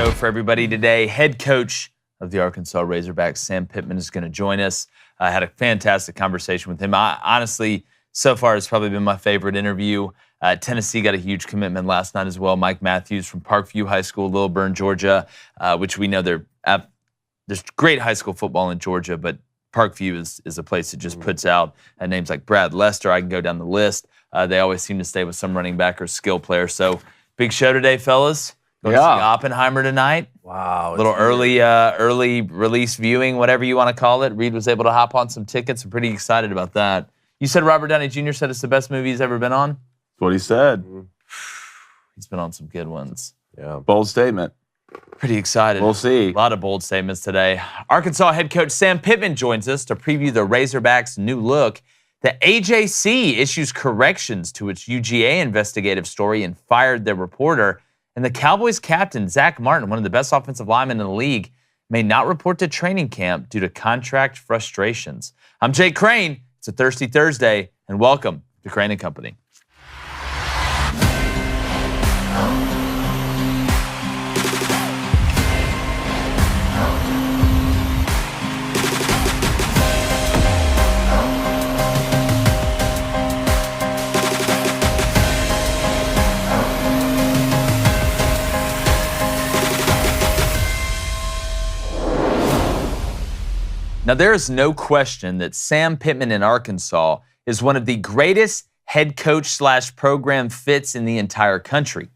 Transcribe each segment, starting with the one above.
show for everybody today. Head coach of the Arkansas Razorbacks, Sam Pittman, is going to join us. I had a fantastic conversation with him. Honestly, so far, it's probably been my favorite interview. Tennessee got a huge commitment last night as well. Mike Matthews from Parkview High School, Lilburn, Georgia, which we know there's great high school football in Georgia, but Parkview is a place that just puts out names like Brad Lester. I can go down the list. They always seem to stay with some running back or skill player. So big show today, fellas. Going to see Oppenheimer tonight. Wow. A little early release viewing, whatever you want to call it. Reed was able to hop on some tickets. I'm pretty excited about that. You said Robert Downey Jr. said it's the best movie he's ever been on? That's what he said. He's been on some good ones. Yeah. Bold statement. Pretty excited. We'll see. A lot of bold statements today. Arkansas head coach Sam Pittman joins us to preview the Razorbacks' new look. The AJC issues corrections to its UGA investigative story and fired their reporter. And the Cowboys captain, Zack Martin, one of the best offensive linemen in the league, may not report to training camp due to contract frustrations. I'm Jake Crain. It's a Thirsty Thursday, and welcome to Crain & Company. Now, there is no question that Sam Pittman in Arkansas is one of the greatest head coach / program fits in the entire country.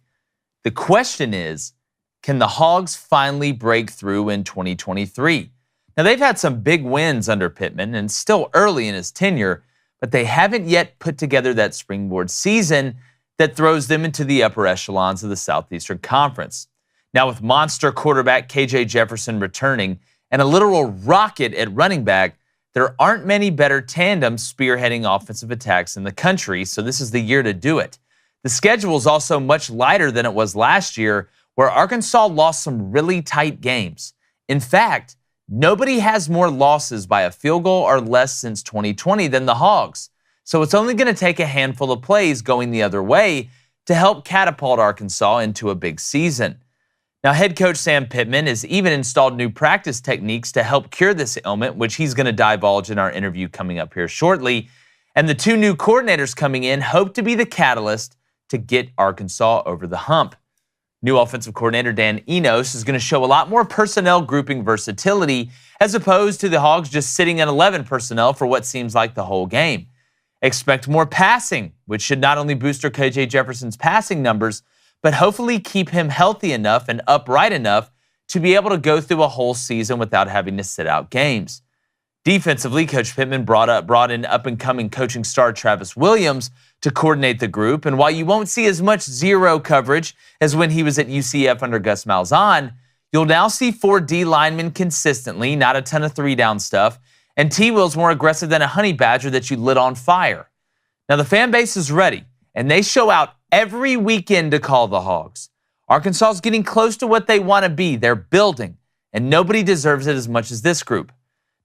The question is, can the Hogs finally break through in 2023? Now, they've had some big wins under Pittman and still early in his tenure, but they haven't yet put together that springboard season that throws them into the upper echelons of the Southeastern Conference. Now, with monster quarterback KJ Jefferson returning, and a literal rocket at running back, there aren't many better tandems spearheading offensive attacks in the country, so this is the year to do it. The schedule is also much lighter than it was last year, where Arkansas lost some really tight games. In fact, nobody has more losses by a field goal or less since 2020 than the Hogs. So it's only going to take a handful of plays going the other way to help catapult Arkansas into a big season. Now, head coach Sam Pittman has even installed new practice techniques to help cure this ailment, which he's going to divulge in our interview coming up here shortly. And the two new coordinators coming in hope to be the catalyst to get Arkansas over the hump. New offensive coordinator Dan Enos is going to show a lot more personnel grouping versatility as opposed to the Hogs just sitting at 11 personnel for what seems like the whole game. Expect more passing, which should not only boost KJ Jefferson's passing numbers, but hopefully keep him healthy enough and upright enough to be able to go through a whole season without having to sit out games. Defensively, Coach Pittman brought in up-and-coming coaching star Travis Williams to coordinate the group, and while you won't see as much zero coverage as when he was at UCF under Gus Malzahn, you'll now see 4 D linemen consistently, not a ton of 3-down stuff, and T-Will's more aggressive than a honey badger that you lit on fire. Now, the fan base is ready, and they show out every weekend to call the Hogs. Arkansas is getting close to what they want to be. They're building, and nobody deserves it as much as this group.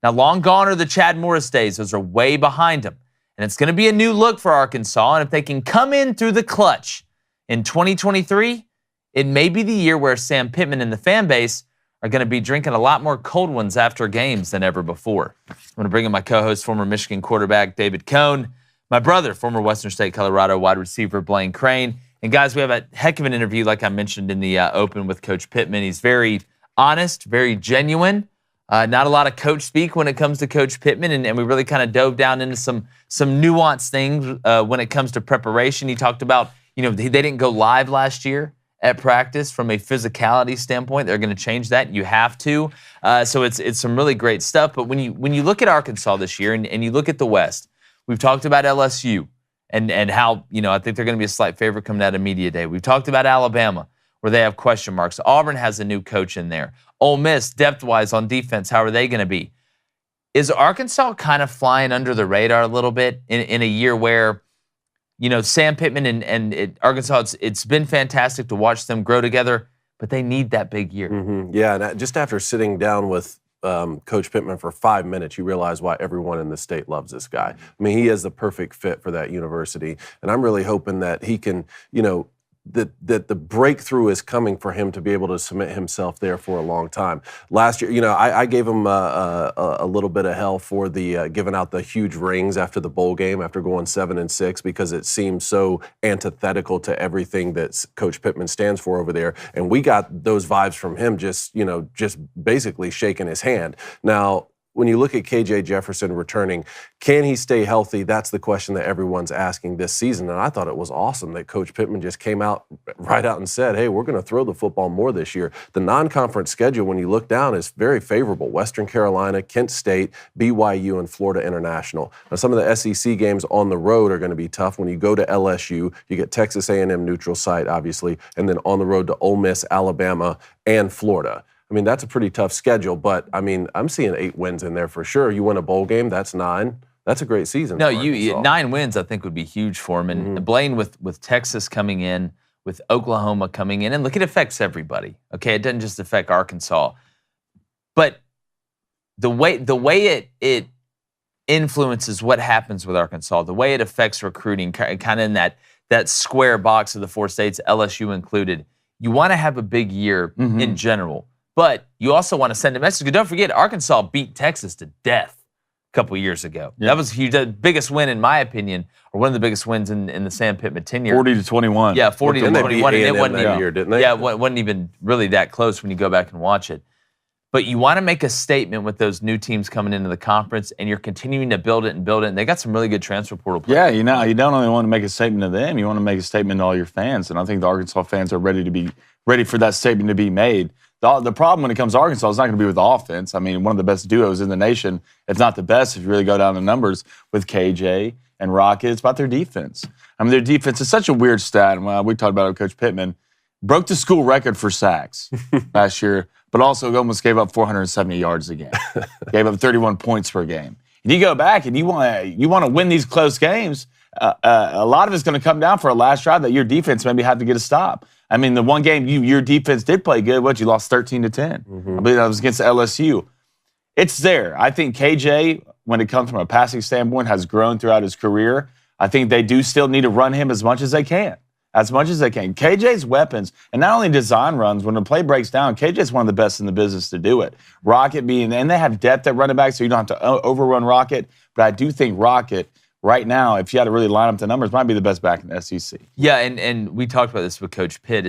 Now, long gone are the Chad Morris days. Those are way behind them. And it's going to be a new look for Arkansas, and if they can come in through the clutch in 2023, it may be the year where Sam Pittman and the fan base are going to be drinking a lot more cold ones after games than ever before. I'm going to bring in my co-host, former Michigan quarterback David Cohn, my brother, former Western State Colorado wide receiver Blaine Crain. And guys, we have a heck of an interview, like I mentioned in the open, with Coach Pittman. He's very honest, very genuine. Not a lot of coach speak when it comes to Coach Pittman, and we really kind of dove down into some nuanced things when it comes to preparation. He talked about, they didn't go live last year at practice from a physicality standpoint. They're going to change that. You have to. So it's some really great stuff. But when you look at Arkansas this year and you look at the West, we've talked about LSU and how, I think they're going to be a slight favorite coming out of Media Day. We've talked about Alabama, where they have question marks. Auburn has a new coach in there. Ole Miss, depth-wise on defense, how are they going to be? Is Arkansas kind of flying under the radar a little bit in a year where, Sam Pittman and Arkansas, it's been fantastic to watch them grow together, but they need that big year. Mm-hmm. Yeah, and just after sitting down with Coach Pittman for 5 minutes, you realize why everyone in the state loves this guy. I mean, he is the perfect fit for that university, and I'm really hoping that he can, that the breakthrough is coming for him to be able to cement himself there for a long time. Last year, I gave him a little bit of hell for the giving out the huge rings after the bowl game, after going 7-6, because it seemed so antithetical to everything that Coach Pittman stands for over there. And we got those vibes from him just basically shaking his hand. Now, when you look at KJ Jefferson returning, can he stay healthy? That's the question that everyone's asking this season. And I thought it was awesome that Coach Pittman just came out and said, hey, we're going to throw the football more this year. The non-conference schedule, when you look down, is very favorable. Western Carolina, Kent State, BYU, and Florida International. Now, some of the SEC games on the road are going to be tough. When you go to LSU, you get Texas A&M neutral site, obviously, and then on the road to Ole Miss, Alabama, and Florida. I mean, that's a pretty tough schedule, but, I mean, I'm seeing 8 wins in there for sure. You win a bowl game, that's 9. That's a great season. No, 9 wins I think would be huge for him. And Blaine with Texas coming in, with Oklahoma coming in, and look, it affects everybody. Okay, it doesn't just affect Arkansas. But the way it influences what happens with Arkansas, the way it affects recruiting, kind of in that square box of the 4 states, LSU included, you want to have a big year in general. But you also want to send a message. Don't forget, Arkansas beat Texas to death a couple years ago. Yeah. That was huge. The biggest win, in my opinion, or one of the biggest wins in the Sam Pittman tenure. 40-21. Yeah, 40-21. And it wasn't that year, didn't they? Yeah, it wasn't even really that close when you go back and watch it. But you want to make a statement with those new teams coming into the conference, and you're continuing to build it. And they got some really good transfer portal players. Yeah, you don't only want to make a statement to them, you want to make a statement to all your fans. And I think the Arkansas fans are ready for that statement to be made. The problem when it comes to Arkansas is not going to be with the offense. I mean, one of the best duos in the nation, if not the best, if you really go down the numbers with KJ and Rocket. It's about their defense. I mean, their defense is such a weird stat. We talked about it with Coach Pittman. Broke the school record for sacks last year, but also almost gave up 470 yards a game. Gave up 31 points per game. And you go back and you want to win these close games, a lot of it's going to come down for a last drive that your defense maybe had to get a stop. I mean, the one game your defense did play good. You lost 13-10. I believe that was against LSU. It's there. I think KJ, when it comes from a passing standpoint, has grown throughout his career. I think they do still need to run him as much as they can. KJ's weapons, and not only design runs, when the play breaks down, KJ's one of the best in the business to do it. Rocket and they have depth at running back, so you don't have to overrun Rocket. But I do think Rocket, right now, if you had to really line up the numbers, might be the best back in the SEC. Yeah, and we talked about this with Coach Pitt,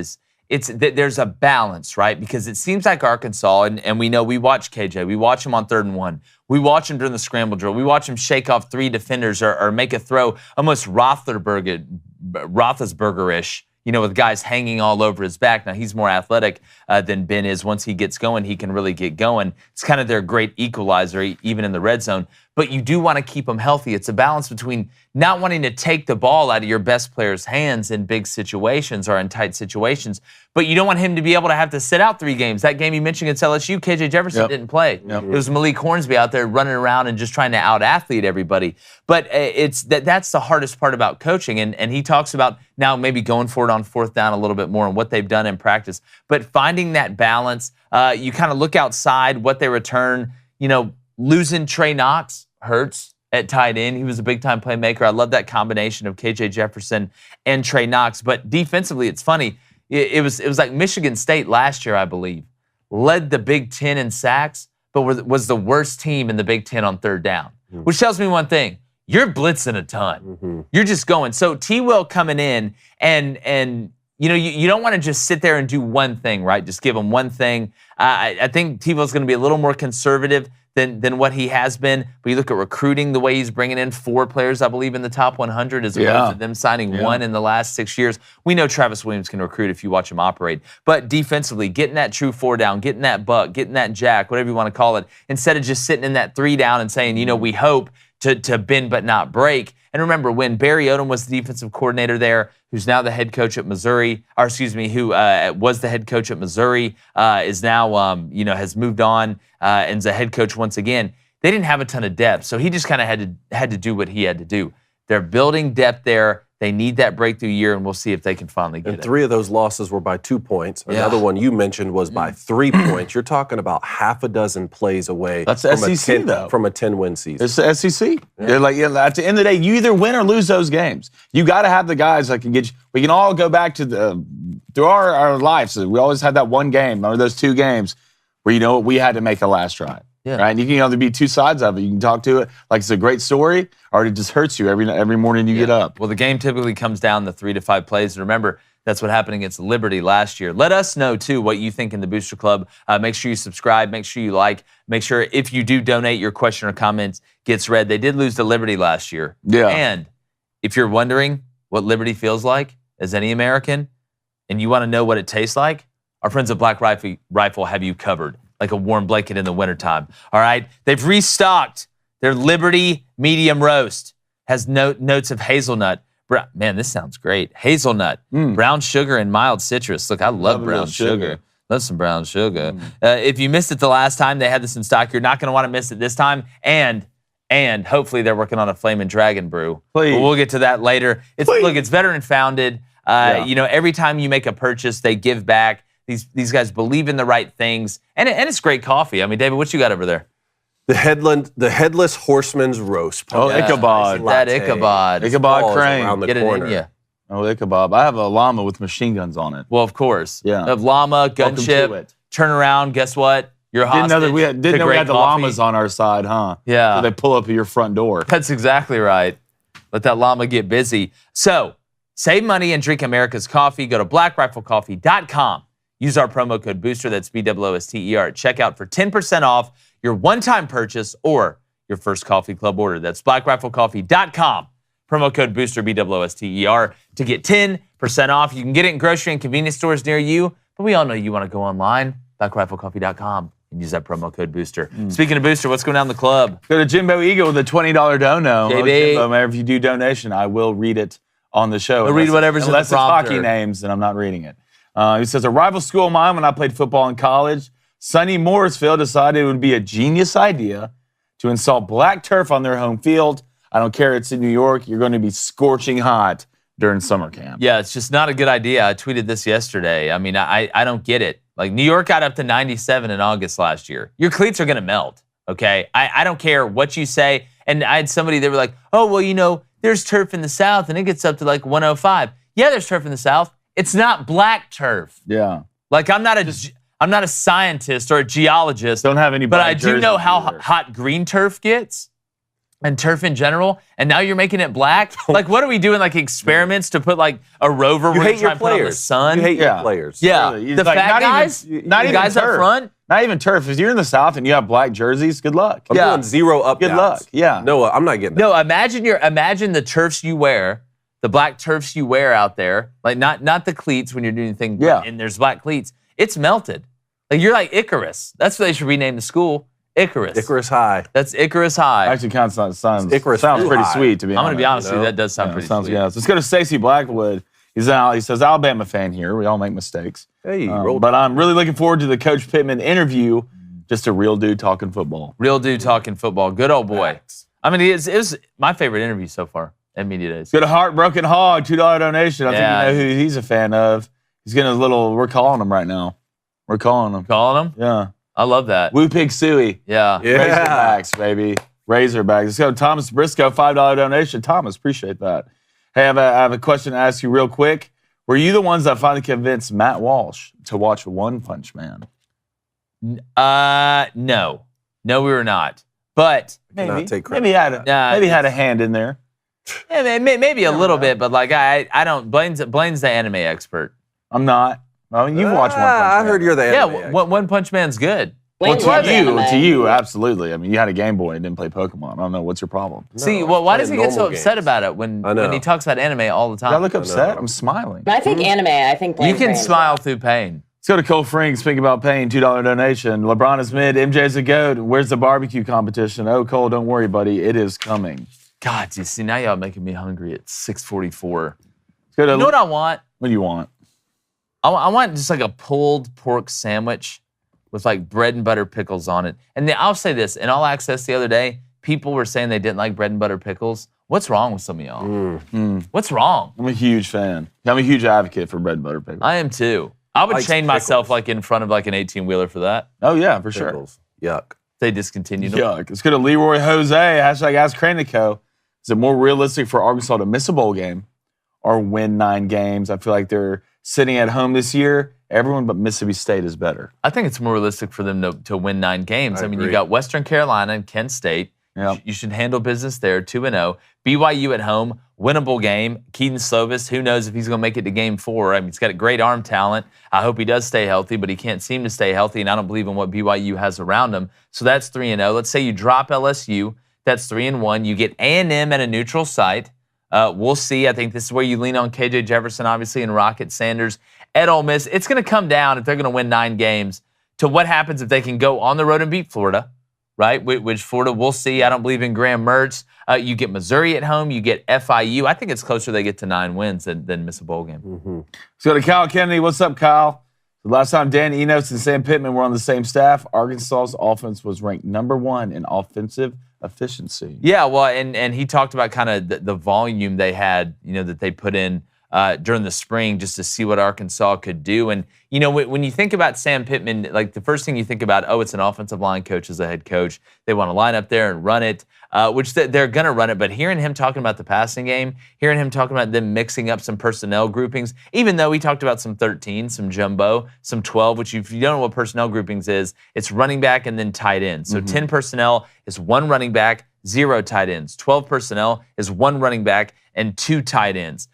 there's a balance, right? Because it seems like Arkansas, and we know we watch KJ, we watch him on 3rd and 1. We watch him during the scramble drill. We watch him shake off 3 defenders or make a throw almost Roethlisberger-ish, with guys hanging all over his back. Now, he's more athletic than Ben is. Once he gets going, he can really get going. It's kind of their great equalizer, even in the red zone. But you do want to keep him healthy. It's a balance between not wanting to take the ball out of your best player's hands in big situations or in tight situations, but you don't want him to be able to have to sit out 3 games. That game you mentioned against LSU, KJ Jefferson didn't play. It was Malik Hornsby out there running around and just trying to out-athlete everybody. But that's the hardest part about coaching, and he talks about now maybe going for it on 4th down a little bit more and what they've done in practice. But finding that balance, you kind of look outside, what they return, losing Trey Knox hurts at tight end. He was a big-time playmaker. I love that combination of KJ Jefferson and Trey Knox. But defensively, it's funny. It was like Michigan State last year, I believe, led the Big Ten in sacks, but was the worst team in the Big Ten on 3rd down, which tells me one thing. You're blitzing a ton. You're just going. So T-Will coming in, and you don't want to just sit there and do one thing, right? Just give him one thing. I think T-Will's going to be a little more conservative than what he has been. But you look at recruiting, the way he's bringing in 4 players, I believe, in the top 100, as opposed to them signing 1 in the last 6 years. We know Travis Williams can recruit if you watch him operate. But defensively, getting that true 4 down, getting that buck, getting that jack, whatever you want to call it, instead of just sitting in that 3 down and saying, we hope to bend but not break. And remember, when Barry Odom was the defensive coordinator there, who's now the head coach at Missouri, who was the head coach at Missouri, is now, has moved on and is a head coach once again. They didn't have a ton of depth, so he just kind of had to do what he had to do. They're building depth there. They need that breakthrough year, and we'll see if they can finally get And it. 3 of those losses were by 2 points. Another one you mentioned was by 3 points. You're talking about half a dozen plays away That's from, SEC, though. from a 10-win season. It's the SEC. They're like, at the end of the day, you either win or lose those games. You got to have the guys that can get you. We can all go back to through our lives. We always had that one game or those 2 games where we had to make the last drive. Yeah. Right? And you can either be 2 sides of it. You can talk to it like it's a great story, or it just hurts you every morning you get up. Well, the game typically comes down to 3 to 5 plays. And remember, that's what happened against Liberty last year. Let us know, too, what you think in the Booster Club. Make sure you subscribe. Make sure you like. Make sure if you do donate, your question or comment gets read. They did lose to Liberty last year. Yeah. And if you're wondering what Liberty feels like as any American, and you want to know what it tastes like, our friends at Black Rifle have you covered, like a warm blanket in the wintertime. All right? They've restocked their Liberty medium roast. Has notes of hazelnut. Man, this sounds great. Hazelnut, brown sugar, and mild citrus. Look, I love brown sugar. Love some brown sugar. If you missed it the last time they had this in stock, you're not going to want to miss it this time. And hopefully they're working on a Flamin' Dragon brew. Please. But we'll get to that later. Look, it's veteran founded. Every time you make a purchase, they give back. These guys believe in the right things, and it's great coffee. I mean, David, what you got over there? The Headless Horseman's Roast. Oh, Ichabod. That Ichabod. Ichabod Crain. Around the Get corner. it in ya. Oh, Ichabod. I have a llama with machine guns on it. Well, of course. Yeah. Of llama, Welcome to gunship, it. turn around. Guess what? You're hostage. Didn't know we had the coffee. llamas on our side, huh? Yeah. So they pull up at your front door. That's exactly right. Let that llama get busy. So, save money and drink America's coffee. Go to blackriflecoffee.com. Use our promo code BOOSTER, that's BOOSTER, at checkout for 10% off your one-time purchase or your first coffee club order. That's blackriflecoffee.com. Promo code BOOSTER, BOOSTER, to get 10% off. You can get it in grocery and convenience stores near you, but we all know you want to go online, blackriflecoffee.com, and use that promo code BOOSTER. Speaking of BOOSTER, what's going down in the club? Go to Jimbo Eagle with a $20 dono. JB. Oh, Jimbo, man, if you do donation, I will read it on the show. We'll read whatever's in the unless it's prompter. hockey names, then I'm not reading it. He says, a rival school of mine when I played football in college, Sonny Morrisville decided it would be a genius idea to install black turf on their home field. I don't care, it's in New York. You're going to be scorching hot during summer camp. Yeah, it's just not a good idea. I tweeted this yesterday. I mean, I don't get it. Like, New York got up to 97 in August last year. Your cleats are going to melt, okay? I don't care what you say. And I had somebody, they were like, oh, well, there's turf in the South, and it gets up to like 105. Yeah, there's turf in the South. It's not black turf. Yeah. Like, I'm not a scientist or a geologist. Don't have any But black I do jerseys know how either. hot green turf gets. And turf in general, and now you're making it black? Like, what are we doing, like, experiments to put, like, a rover You we're hate try your and put on the players. sun? You hate Yeah. your players. Yeah, Really. the Like, fat not even- guys, not the even guys up turf. front. Not even turf. If you're in the South and you have black jerseys, good luck. I'm doing 0 up Good downs. luck. Yeah. No, I'm not getting that. No, imagine the turfs you wear, the black turfs you wear out there, like not the cleats when you're doing the thing, Yeah. and there's black cleats. It's melted. Like, you're like Icarus. That's what they should rename the school. Icarus. Icarus High. That's Icarus High. Actually, sounds Icarus pretty High. sweet, to be I'm honest. going to be honest with you, know? that does sound Yeah, pretty sounds sweet. good. Let's go to Stacey Blackwood. He says, Alabama fan here. We all make mistakes. Hey, roll. But I'm really looking forward to the Coach Pittman interview. Just a real dude talking football. Real dude talking football. Good old boy. I mean, it was my favorite interview so far at Media Days. Go to Heartbroken Hog, $2 donation. I Yeah. think you know who he's a fan of. He's getting we're calling him right now. We're calling him. Calling him? Yeah. I love that. Woo Pig Suey. Yeah. Yeah. Razorbacks, baby. Razorbacks. Let's go to Thomas Briscoe, $5 donation. Thomas, appreciate that. Hey, I have a question to ask you real quick. Were you the ones that finally convinced Matt Walsh to watch One Punch Man? No. No, we were not. But Cannot take credit maybe had for a hand in there. yeah, maybe a little bit, but like I don't. Blaine's the anime expert. I'm not. I mean, you've watched One Punch I Man. heard you're the Yeah, anime One Punch Man's good. Well, Blaine's loves anime. to you, absolutely. I mean, you had a Game Boy and didn't play Pokemon. I don't know. What's your problem? See, No, well, why play does he get so normal upset games. about it when I know. he talks about anime all the Did I time? look upset? know. I'm smiling. But I think anime. I think You Blaine's can very smile through pain. Let's go to Cole Frink. Speaking about pain, $2 donation. LeBron is mid. MJ's a goat. Where's the barbecue competition? Oh, Cole, don't worry, buddy. It is coming. God, you see, now y'all making me hungry at 6:44. Let's go to, You know what I want? what do you want? I want just like a pulled pork sandwich with like bread and butter pickles on it. And then I'll say this, in All Access the other day, people were saying they didn't like bread and butter pickles. What's wrong with some of y'all? What's wrong? I'm a huge fan. I'm a huge advocate for bread and butter pickles. I am too. I would Likes chain myself pickles. like in front of like an 18-wheeler for that. Oh, yeah, for sure. Pickles. Yuck. They discontinued them. Yuck. Let's go to Leroy Jose. Hashtag Ask Crain & Co. Is it more realistic for Arkansas to miss a bowl game or win 9 games? I feel like they're sitting at home this year. Everyone but Mississippi State is better. I think it's more realistic for them to win 9 games. I mean, you agree. got Western Carolina and Kent State. Yep. You should handle business there, 2-0. BYU at home, winnable game. Keaton Slovis, who knows if he's going to make it to game 4. I mean, he's got a great arm talent. I hope he does stay healthy, but he can't seem to stay healthy, and I don't believe in what BYU has around him. So that's 3-0. Let's say you drop LSU. That's 3-1. You get A&M at a neutral site. We'll see. I think this is where you lean on KJ Jefferson, obviously, and Rocket Sanders at Ole Miss. It's going to come down, if they're going to win 9 games, to what happens if they can go on the road and beat Florida, right? Which Florida, we'll see. I don't believe in Graham Mertz. You get Missouri at home. You get FIU. I think it's closer they get to 9 wins than miss a bowl game. Let's go to Kyle Kennedy. What's up, Kyle? The last time Dan Enos and Sam Pittman were on the same staff, Arkansas's offense was ranked #1 in offensive efficiency. Yeah, well, and he talked about kind of the volume they had, that they put in during the spring just to see what Arkansas could do. And, when you think about Sam Pittman, like the first thing you think about, it's an offensive line coach as a head coach. They want to line up there and run it, which they're going to run it. But hearing him talking about the passing game, hearing him talking about them mixing up some personnel groupings, even though he talked about some 13, some jumbo, some 12, which if you don't know what personnel groupings is, it's running back and then tight end. So 10 personnel is 1 running back, 0 tight ends. 12 personnel is 1 running back and 2 tight ends.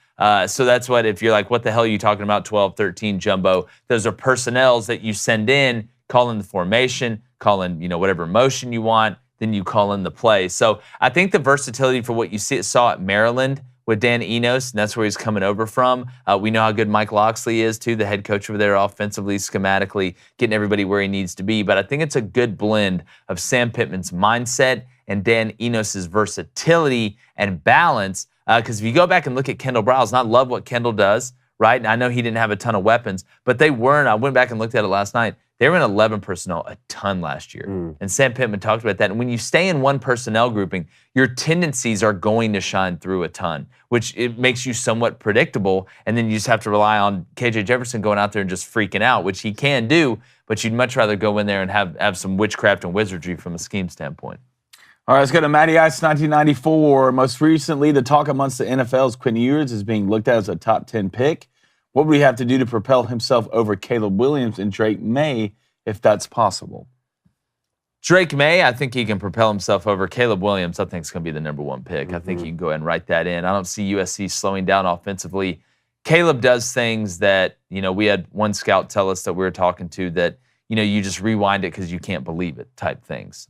So that's what, if you're like, what the hell are you talking about, 12, 13, jumbo? Those are personnels that you send in, call in the formation, call in, whatever motion you want, then you call in the play. So I think the versatility for what you saw at Maryland with Dan Enos, and that's where he's coming over from. We know how good Mike Loxley is, too, the head coach over there offensively, schematically, getting everybody where he needs to be. But I think it's a good blend of Sam Pittman's mindset and Dan Enos' versatility and balance. Because if you go back and look at Kendall Briles, and I love what Kendall does, right? And I know he didn't have a ton of weapons, but they weren't. I went back and looked at it last night. They were in 11 personnel a ton last year. And Sam Pittman talked about that. And when you stay in one personnel grouping, your tendencies are going to shine through a ton, which it makes you somewhat predictable. And then you just have to rely on KJ Jefferson going out there and just freaking out, which he can do, but you'd much rather go in there and have some witchcraft and wizardry from a scheme standpoint. All right, let's go to Matty Ice, 1994. Most recently, the talk amongst the NFL's Quinn Ewers is being looked at as a top 10 pick. What would he have to do to propel himself over Caleb Williams and Drake May, if that's possible? Drake May, I think he can propel himself over. Caleb Williams, I think is going to be the #1 pick. I think you can go ahead and write that in. I don't see USC slowing down offensively. Caleb does things that, we had one scout tell us that we were talking to that, you just rewind it because you can't believe it type things.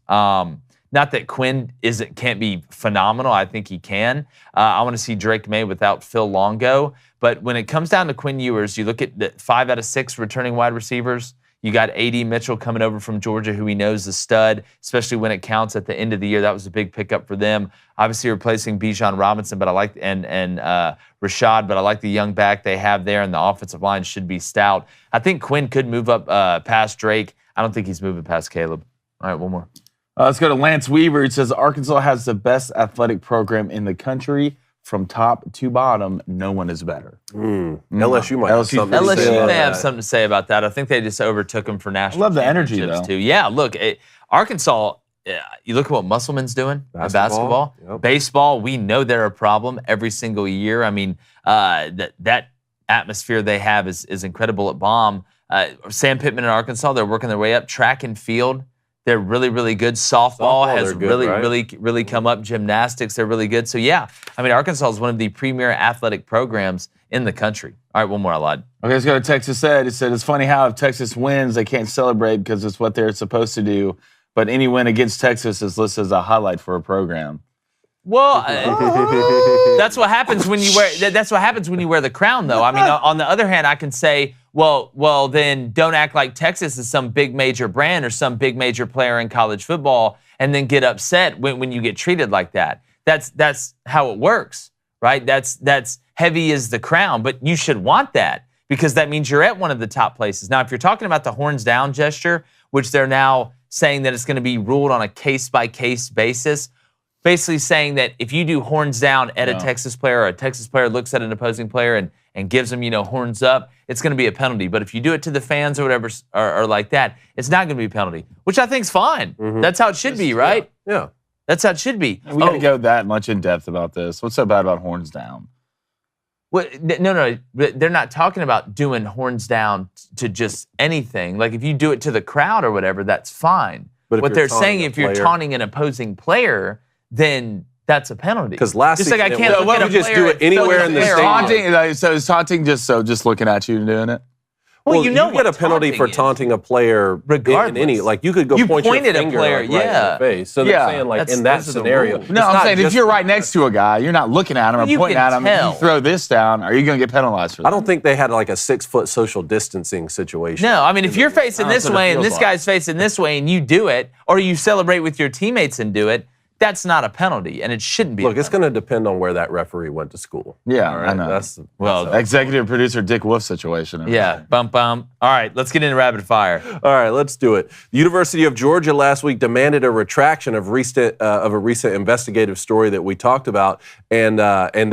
Not that Quinn can't be phenomenal. I think he can. I want to see Drake May without Phil Longo. But when it comes down to Quinn Ewers, you look at the 5 out of 6 returning wide receivers. You got A.D. Mitchell coming over from Georgia, who he knows the stud, especially when it counts at the end of the year. That was a big pickup for them. Obviously replacing Bijan Robinson, but I like and Rashad, but I like the young back they have there, and the offensive line should be stout. I think Quinn could move up past Drake. I don't think he's moving past Caleb. All right, one more. Let's go to Lance Weaver. It says Arkansas has the best athletic program in the country. From top to bottom, no one is better. LSU might have something to say LSU about may have that. something to say about that. I think they just overtook him for national I love the energy, championships, though. too. Yeah, look, Arkansas, you look at what Musselman's doing in basketball. Yep. Baseball, we know they're a problem every single year. I mean, that atmosphere they have is incredible at Baum. Sam Pittman in Arkansas, they're working their way up. Track and field, they're really, really good. Softball has they're good, really come up. Gymnastics, they're really good. So, yeah, I mean, Arkansas is one of the premier athletic programs in the country. All right, one more, I lied. Okay, let's go to Texas Ed. It said, it's funny how if Texas wins, they can't celebrate because it's what they're supposed to do. But any win against Texas is listed as a highlight for a program. Well, that's what happens when you wear. That's what happens when you wear the crown, though. I mean, on the other hand, I can say, well, then don't act like Texas is some big major brand or some big major player in college football, and then get upset when you get treated like that. That's how it works, right? That's heavy as the crown, but you should want that because that means you're at one of the top places. Now, if you're talking about the horns down gesture, which they're now saying that it's going to be ruled on a case-by-case basis. basically saying that if you do horns down at a Texas player, or a Texas player looks at an opposing player and gives them, horns up, it's going to be a penalty. But if you do it to the fans or whatever, or like that, it's not going to be a penalty, which I think is fine. That's how it should be, right? Yeah. That's how it should be. We got to go that much in depth about this. What's so bad about horns down? Well, no, they're not talking about doing horns down to just anything. Like if you do it to the crowd or whatever, that's fine. But what they're saying, if you're taunting an opposing player, then that's a penalty. Because last just season, like I can't look why at don't a we just do player it anywhere in the stadium? So is taunting just looking at you and doing it? Well, you get a penalty for taunting a player regardless. Like you could go point your finger at a player, right in the face. So they're saying like in that scenario. No, I'm saying if you're right next to a guy, you're not looking at him or pointing at him. If you throw this down, are you going to get penalized for that? I don't think they had like a 6-foot social distancing situation. No, I mean if you're facing this way and this guy's facing this way and you do it, or you celebrate with your teammates and do it, that's not a penalty, and it shouldn't be. Look, it's going to depend on where that referee went to school. Yeah, right? I know. That's executive producer Dick Wolf situation. Yeah, bum. All right, let's get into rapid fire. All right, let's do it. The University of Georgia last week demanded a retraction of a recent investigative story that we talked about, and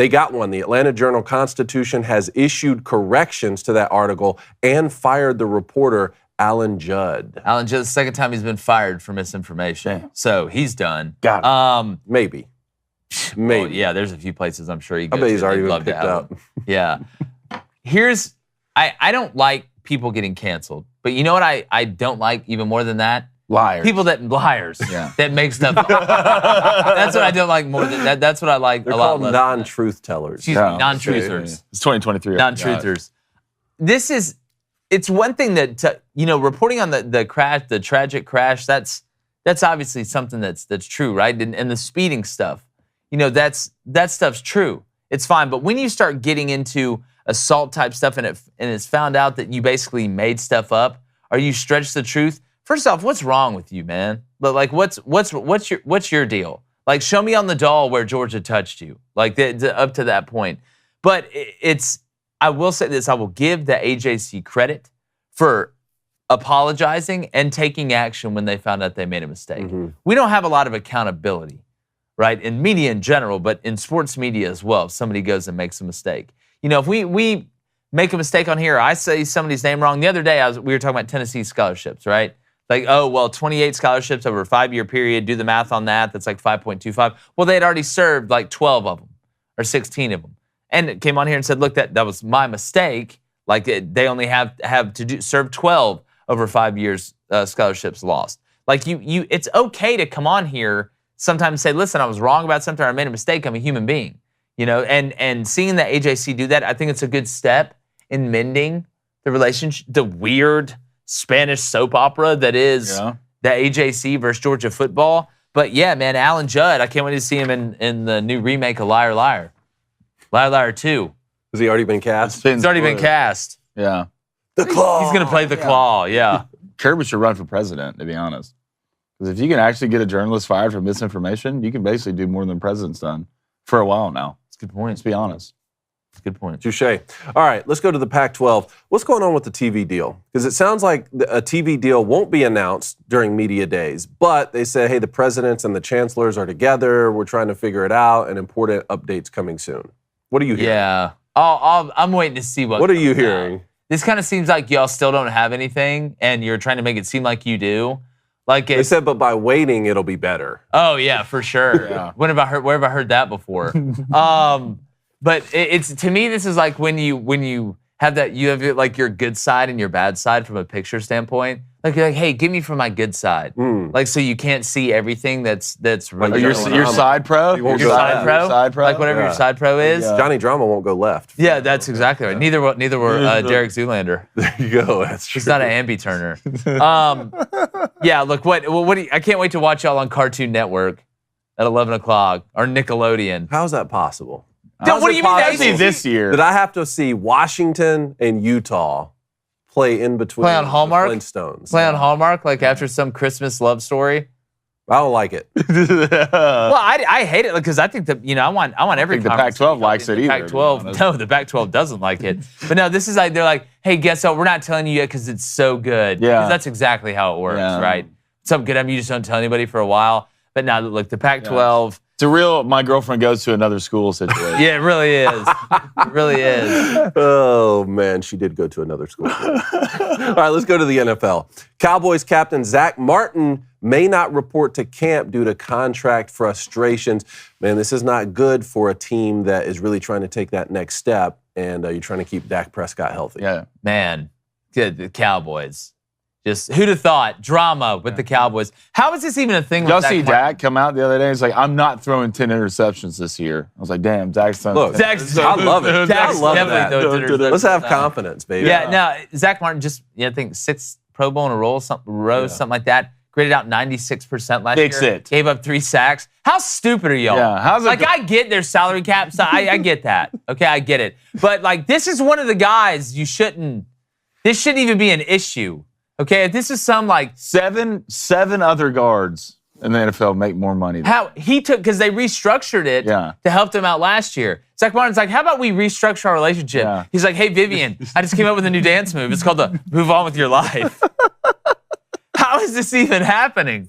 they got one. The Atlanta Journal-Constitution has issued corrections to that article and fired the reporter Alan Judd. Alan Judd, the second time he's been fired for misinformation. Yeah. So he's done. Got it. Maybe. Well, yeah, there's a few places I'm sure he goes. I bet he's already been picked up. Yeah. I don't like people getting canceled, but you know what I don't like even more than that? Liars. People that make stuff up. That's what I don't like more than that. That's what I like They're a lot called less. non-truth tellers. Excuse me, non-truthers. It's 2023. Non-truthers. It's one thing that reporting on the crash, the tragic crash. That's obviously something that's true, right? And the speeding stuff, that stuff's true. It's fine. But when you start getting into assault type stuff and it's found out that you basically made stuff up, or you stretch the truth. First off, what's wrong with you, man? But like, what's your deal? Like, show me on the doll where Georgia touched you, like up to that point. But I will say this, I will give the AJC credit for apologizing and taking action when they found out they made a mistake. Mm-hmm. We don't have a lot of accountability, right, in media in general, but in sports media as well, if somebody goes and makes a mistake. If we make a mistake on here, I say somebody's name wrong. The other day, we were talking about Tennessee scholarships, right? Like, 28 scholarships over a 5-year period, do the math on that, that's like 5.25. Well, they had already served like 12 of them or 16 of them. And it came on here and said, look, that was my mistake. Like they only have to serve 12 over 5 years scholarships lost. Like it's okay to come on here sometimes and say, listen, I was wrong about something, or I made a mistake. I'm a human being, and seeing the AJC do that, I think it's a good step in mending the relationship, the weird Spanish soap opera that is the AJC versus Georgia football. But yeah, man, Alan Judd, I can't wait to see him in the new remake of Liar Liar. Liar Liar 2. Has he already been cast? He's already been cast. Yeah. The Claw. He's going to play the Claw, yeah. Kirby should run for president, to be honest. Because if you can actually get a journalist fired for misinformation, you can basically do more than the president's done for a while now. That's a good point. Let's be honest. That's a good point. Touche. All right, let's go to the Pac-12. What's going on with the TV deal? Because it sounds like a TV deal won't be announced during media days, but they say, hey, the presidents and the chancellors are together. We're trying to figure it out, and important updates coming soon. What are you hearing? Yeah. I'm waiting to see what. What are you hearing? This kind of seems like y'all still don't have anything, and you're trying to make it seem like you do. Like they said, but by waiting, it'll be better. Oh yeah, for sure. Yeah. Where have I heard that before? But it's to me, this is like when you have that, you have like your good side and your bad side from a picture standpoint. Like you're like, hey, give me from my good side. Like so you can't see everything that's really your side pro. Your side pro, like whatever your side pro is. Johnny Drama won't go left. Yeah, that's exactly right. Neither were Derek Zoolander. There you go. That's true. He's not an ambi-turner. Yeah, look, I can't wait to watch y'all on Cartoon Network at 11 o'clock or Nickelodeon. How is that possible? What do you mean this year? Did I have to see Washington and Utah play in between? Play on Hallmark? Flintstones. Play on Hallmark, like after some Christmas love story? I don't like it. Well, I hate it because I think that I want every. The Pac-12 likes it either. The Pac-12 doesn't like it. But no, this is like they're like, hey, guess what? We're not telling you yet because it's so good. Yeah, 'cause that's exactly how it works, right? It's so good. You just don't tell anybody for a while. But now, look, the Pac-12. It's a real my girlfriend goes to another school situation. Yeah, it really is. It really is. Oh, man, she did go to another school. All right, let's go to the NFL. Cowboys captain Zack Martin may not report to camp due to contract frustrations. Man, this is not good for a team that is really trying to take that next step, and you're trying to keep Dak Prescott healthy. Yeah. Man, good. The Cowboys. Just who'd have thought drama with the Cowboys? How is this even a thing? Y'all with see Martin? Dak come out the other day? He's like, I'm not throwing 10 interceptions this year. I was like, damn, Dak's done. Look, Zach's- I love it. Dak's I love definitely that. throwing 10 interceptions. Let's have confidence, baby. Yeah, now Zack Martin just, I think 6 Pro Bowl in a row, something like that. Graded out 96% last Fix year. it. Gave up 3 sacks. How stupid are y'all? Yeah, how's it like, I get their salary cap. So I get that. Okay, I get it. But, like, this is one of the guys this shouldn't even be an issue. Okay, if this is some, like... Seven other guards in the NFL make more money. How he took, because they restructured it to help them out last year. Zack Martin's like, how about we restructure our relationship? Yeah. He's like, hey, Vivian, I just came up with a new dance move. It's called the Move On With Your Life. How is this even happening?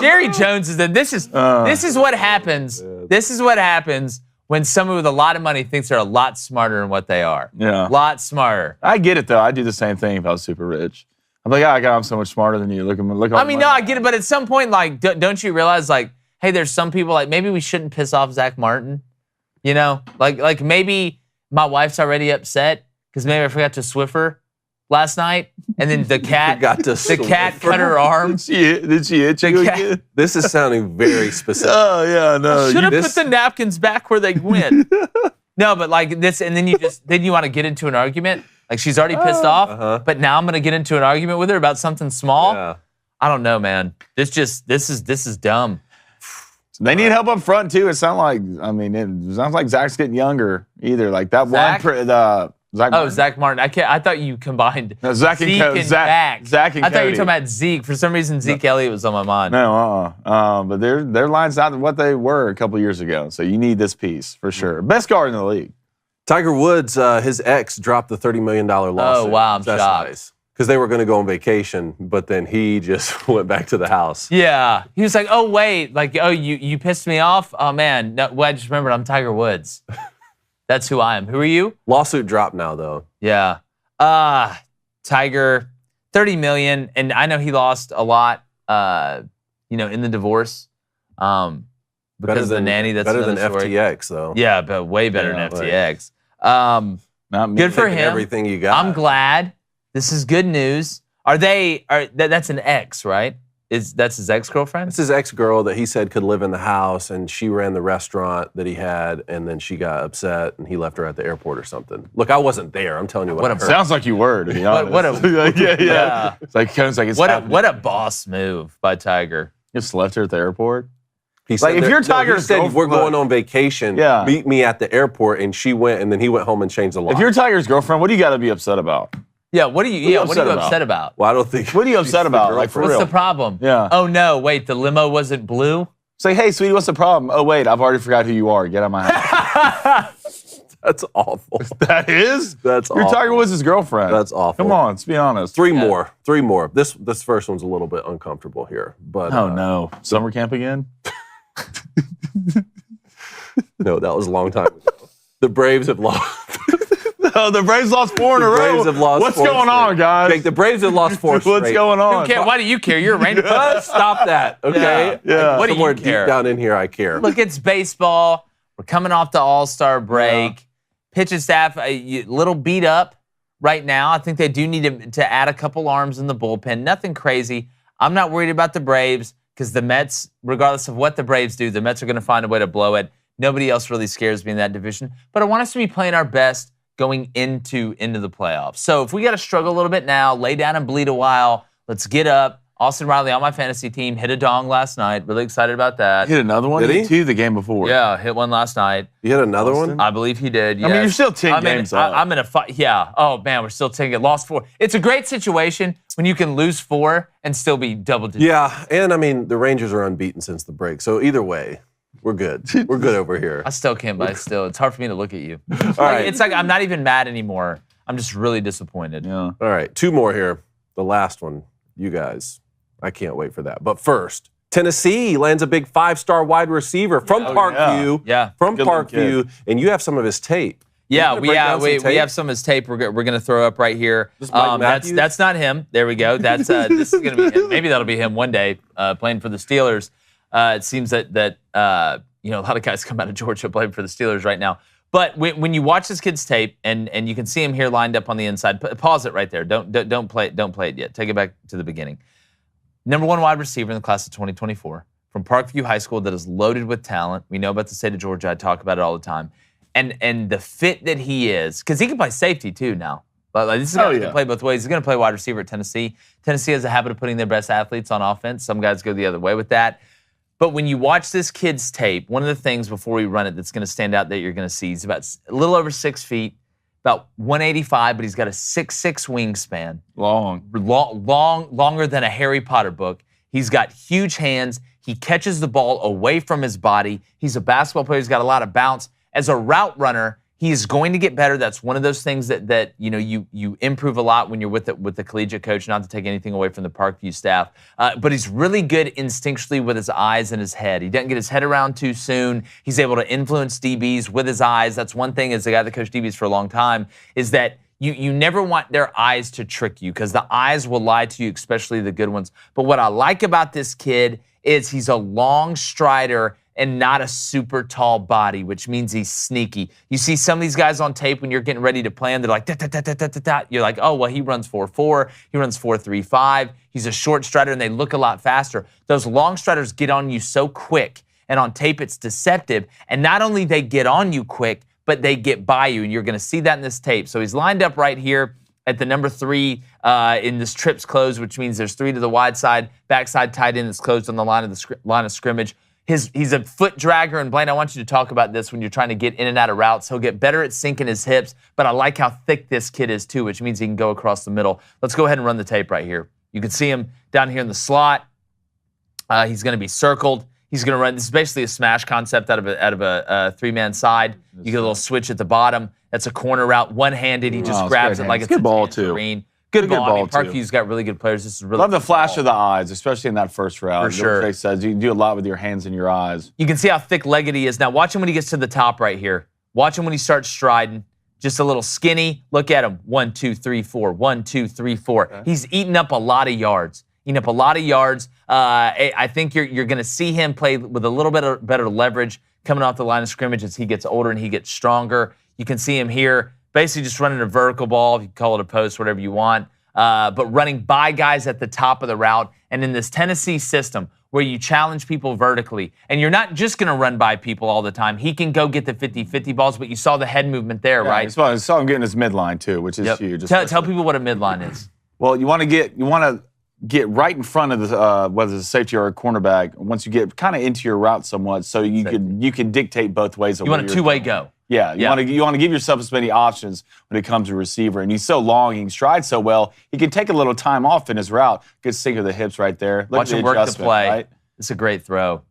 Jerry Jones is this is what happens. This is what happens when someone with a lot of money thinks they're a lot smarter than what they are. Yeah. A lot smarter. I get it, though. I'd do the same thing if I was super rich. I'm like, I'm so much smarter than you. Look at me. I mean, no, I get it, but at some point, like, don't you realize, like, hey, there's some people, like, maybe we shouldn't piss off Zack Martin, you know? Like maybe my wife's already upset because maybe I forgot to Swiffer last night, and then the cat cut her arm. Did she hit you again? This is sounding very specific. Oh, yeah, no. Should have put the napkins back where they went. No, but like this, and then you want to get into an argument. Like she's already pissed off, but now I'm going to get into an argument with her about something small. Yeah. I don't know, man. This is dumb. They need help up front, too. It sounds like Zach's getting younger, either. Like that Zach? Zach Martin. Zack Martin. I thought you combined Zach Zeke and Zach. Zach and I thought you were Cody. talking about Zeke. For some reason, Zeke Elliott was on my mind. No, but their line's not what they were a couple years ago. So you need this piece for sure. Best guard in the league. Tiger Woods, his ex dropped the $30 million lawsuit. Oh, wow, I'm That's shocked. nice. Because they were going to go on vacation, but then he just went back to the house. Yeah. He was like, oh, wait. Like, oh, you pissed me off? Oh, man. No, well, I just remembered I'm Tiger Woods. That's who I am. Who are you? Lawsuit dropped now, though. Yeah. Tiger, $30 million. And I know he lost a lot, in the divorce. Because of the nanny, that's better than another story. FTX, though. Yeah, but way better than FTX. Good for him. Everything you got. I'm glad. This is good news. That's an ex, right? That's his ex-girlfriend? It's his ex-girl that he said could live in the house, and she ran the restaurant that he had, and then she got upset, and he left her at the airport or something. Look, I wasn't there. I'm telling you what I heard. Sounds like you were, to be honest. Yeah. It's like it's What a boss move by Tiger. Just left her at the airport. He said if you're he Tiger's said, we're girlfriend- going on vacation. Yeah. Meet me at the airport, and she went, and then he went home and changed the lock. If you're Tiger's girlfriend, what do you got to be upset about? Yeah, what are you upset about? Well, I don't think. What are you upset about? Like, for What's real? the problem? Yeah. Oh, no, wait, the limo wasn't blue? It's like, hey, sweetie, what's the problem? Oh, wait, I've already forgot who you are. Get out of my house. That's awful. That is? That's You're awful. Tiger Woods' girlfriend. That's awful. Come on, let's be honest. Three more. This first one's a little bit uncomfortable here, but Oh, no. Summer camp again? no, that was a long time ago. The Braves have lost. Oh, the Braves lost 4 in a row. Braves have lost What's 4 going on, straight. guys? Jake, the Braves have lost 4 straight. What's going on? Why do you care? You're a Ranger fan. Stop that, okay? Yeah. What do you Somewhere care? deep down in here, I care. Look, it's baseball. We're coming off the All-Star break. Pitching staff a little beat up right now. I think they do need to add a couple arms in the bullpen. Nothing crazy. I'm not worried about the Braves because the Mets, regardless of what the Braves do, the Mets are going to find a way to blow it. Nobody else really scares me in that division. But I want us to be playing our best going into the playoffs. So if we got to struggle a little bit now, lay down and bleed a while, let's get up. Austin Riley on my fantasy team hit a dong last night. Really excited about that. Hit another one? Did he? Hit 2 the game before. Yeah, hit one last night. You had another one? I believe he did. Yes. I mean, you're still 10 games up. I'm in a fight. Yeah. Oh, man, we're still 10 games. Lost 4. It's a great situation when you can lose 4 and still be double digits. Yeah, and I mean, the Rangers are unbeaten since the break. So either way, we're good. We're good over here. I still can't, but it's hard for me to look at you. All right. It's like I'm not even mad anymore. I'm just really disappointed. Yeah. All right, 2 more here. The last one, you guys. I can't wait for that. But first, Tennessee lands a big 5-star wide receiver from Parkview. Yeah. From Good looking Parkview, and you have some of his tape. Yeah, we have some of his tape. We're going to throw up right here. That's not him. There we go. That's this is going to be him. Maybe that'll be him one day playing for the Steelers. It seems that a lot of guys come out of Georgia playing for the Steelers right now. But when you watch this kid's tape and you can see him here lined up on the inside, pause it right there. Don't play it yet. Take it back to the beginning. Number 1 wide receiver in the class of 2024 from Parkview High School that is loaded with talent. We know about the state of Georgia. I talk about it all the time. And the fit that he is, because he can play safety too now. Like, this is going to play both ways. He's going to play wide receiver at Tennessee. Tennessee has a habit of putting their best athletes on offense. Some guys go the other way with that. But when you watch this kid's tape, one of the things before we run it that's going to stand out that you're going to see, he's about a little over 6 feet, about 185, but he's got a 6'6" wingspan. Longer than a Harry Potter book. He's got huge hands. He catches the ball away from his body. He's a basketball player. He's got a lot of bounce. As a route runner, he is going to get better. That's one of those things that you improve a lot when you're with the collegiate coach, not to take anything away from the Parkview staff. But he's really good instinctually with his eyes and his head. He doesn't get his head around too soon. He's able to influence DBs with his eyes. That's one thing as a guy that coached DBs for a long time, is that you never want their eyes to trick you, because the eyes will lie to you, especially the good ones. But what I like about this kid is he's a long strider and not a super tall body, which means he's sneaky. You see some of these guys on tape when you're getting ready to play, and they're like, da-da-da-da-da-da. You're like, oh, well, he runs 4.4. He runs 4.35. He's a short strider, and they look a lot faster. Those long striders get on you so quick, and on tape it's deceptive. And not only they get on you quick, but they get by you, and you're going to see that in this tape. So he's lined up right here at the number 3 in this trips closed, which means there's 3 to the wide side, backside tight end that's closed on the line of scrimmage. He's a foot dragger, and Blaine, I want you to talk about this when you're trying to get in and out of routes. He'll get better at sinking his hips, but I like how thick this kid is too, which means he can go across the middle. Let's go ahead and run the tape right here. You can see him down here in the slot. He's going to be circled. He's going to run. This is basically a smash concept out of a 3-man side. You get a little switch at the bottom. That's a corner route, one-handed. He just grabs it like it's good ball too. too. Good ball. I mean, Parkview's got really good players. This is really love the flash of the eyes, especially in that first route. For sure. Trey says you can do a lot with your hands and your eyes. You can see how thick-legged he is. Now watch him when he gets to the top right here. Watch him when he starts striding. Just a little skinny. Look at him. 1, 2, 3, 4. 1, 2, 3, 4. Okay. He's eating up a lot of yards. I think you're going to see him play with a little bit better leverage coming off the line of scrimmage as he gets older and he gets stronger. You can see him here basically just running a vertical ball. You can call it a post, whatever you want. But running by guys at the top of the route. And in this Tennessee system where you challenge people vertically, and you're not just going to run by people all the time. He can go get the 50-50 balls, but you saw the head movement there, right? I saw him getting his midline too, which is huge. Tell people what a midline is. Well, you want to get right in front of the whether it's a safety or a cornerback. Once you get kind of into your route somewhat, so you can dictate both ways. You want a two-way go. Yeah, you want to give yourself as many options when it comes to receiver. And he's so long, he can stride so well, he can take a little time off in his route. Good sink of the hips right there. Watch him work the play. Right? It's a great throw.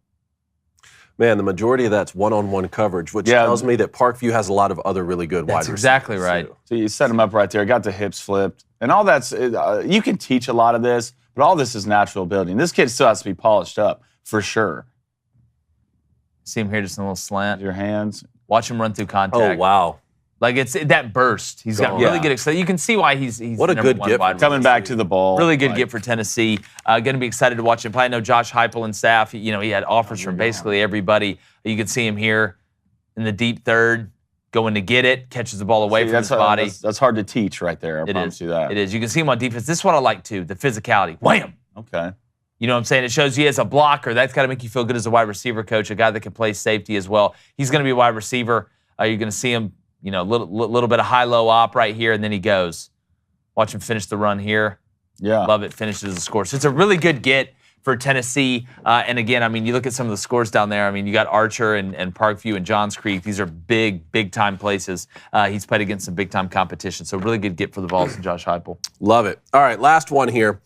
Man, the majority of that's one-on-one coverage, which tells me that Parkview has a lot of other really good wide receivers. That's exactly right. So you set him up right there, got the hips flipped. And all that's, you can teach a lot of this, but all this is natural ability. And this kid still has to be polished up, for sure. See him here, just in a little slant. Your hands. Watch him run through contact. Oh, wow. Like, it's that burst. He's got really good acceleration. You can see why he's what a good gift. Coming back to the ball. Really good gift for Tennessee. Going to be excited to watch him play. I know Josh Heupel and staff, he had offers from basically everybody. You can see him here in the deep third, going to get it, catches the ball away from his body. That's hard to teach right there. I promise you that. It is. You can see him on defense. This is what I like, too, the physicality. Wham! Okay. You know what I'm saying? It shows you as a blocker. That's got to make you feel good as a wide receiver coach, a guy that can play safety as well. He's going to be a wide receiver. You're going to see him, little bit of high-low op right here, and then he goes. Watch him finish the run here. Yeah. Love it. Finishes the score. So it's a really good get for Tennessee. And again, I mean, you look at some of the scores down there. I mean, you got Archer and Parkview and Johns Creek. These are big-time places. He's played against some big-time competition. So really good get for the Vols and Josh Heupel. Love it. All right, last one here.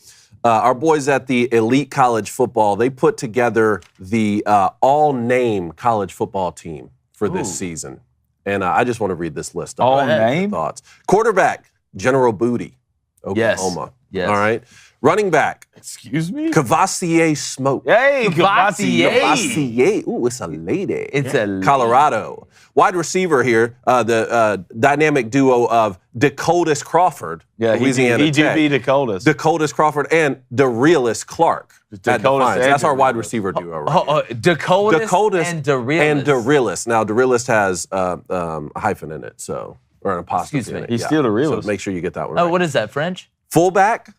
Our boys at the Elite College Football, they put together the all-name college football team for this season. And I just want to read this list. All name? Thoughts. Quarterback, General Booty. Oklahoma. Yes. All right. Running back, Excuse me? Cavassier Smoke. Hey, Cavassier. Cavassier. Ooh, it's a lady. It's a lady. Colorado. Wide receiver here, the dynamic duo of Dakotas Crawford, Yeah, Louisiana he do Tech. be Dakotas. Dakotas Crawford and DeRealis Clark. at Dakotas Defiance. and That's our wide DeRealis. receiver duo right here. Dakotas and Derelis. And DeRealis. Now, DeRealis has a hyphen in it, so, or an apostrophe Excuse me. in it. He's still DeRealis. So make sure you get that one Oh, right. what is that, French? Fullback,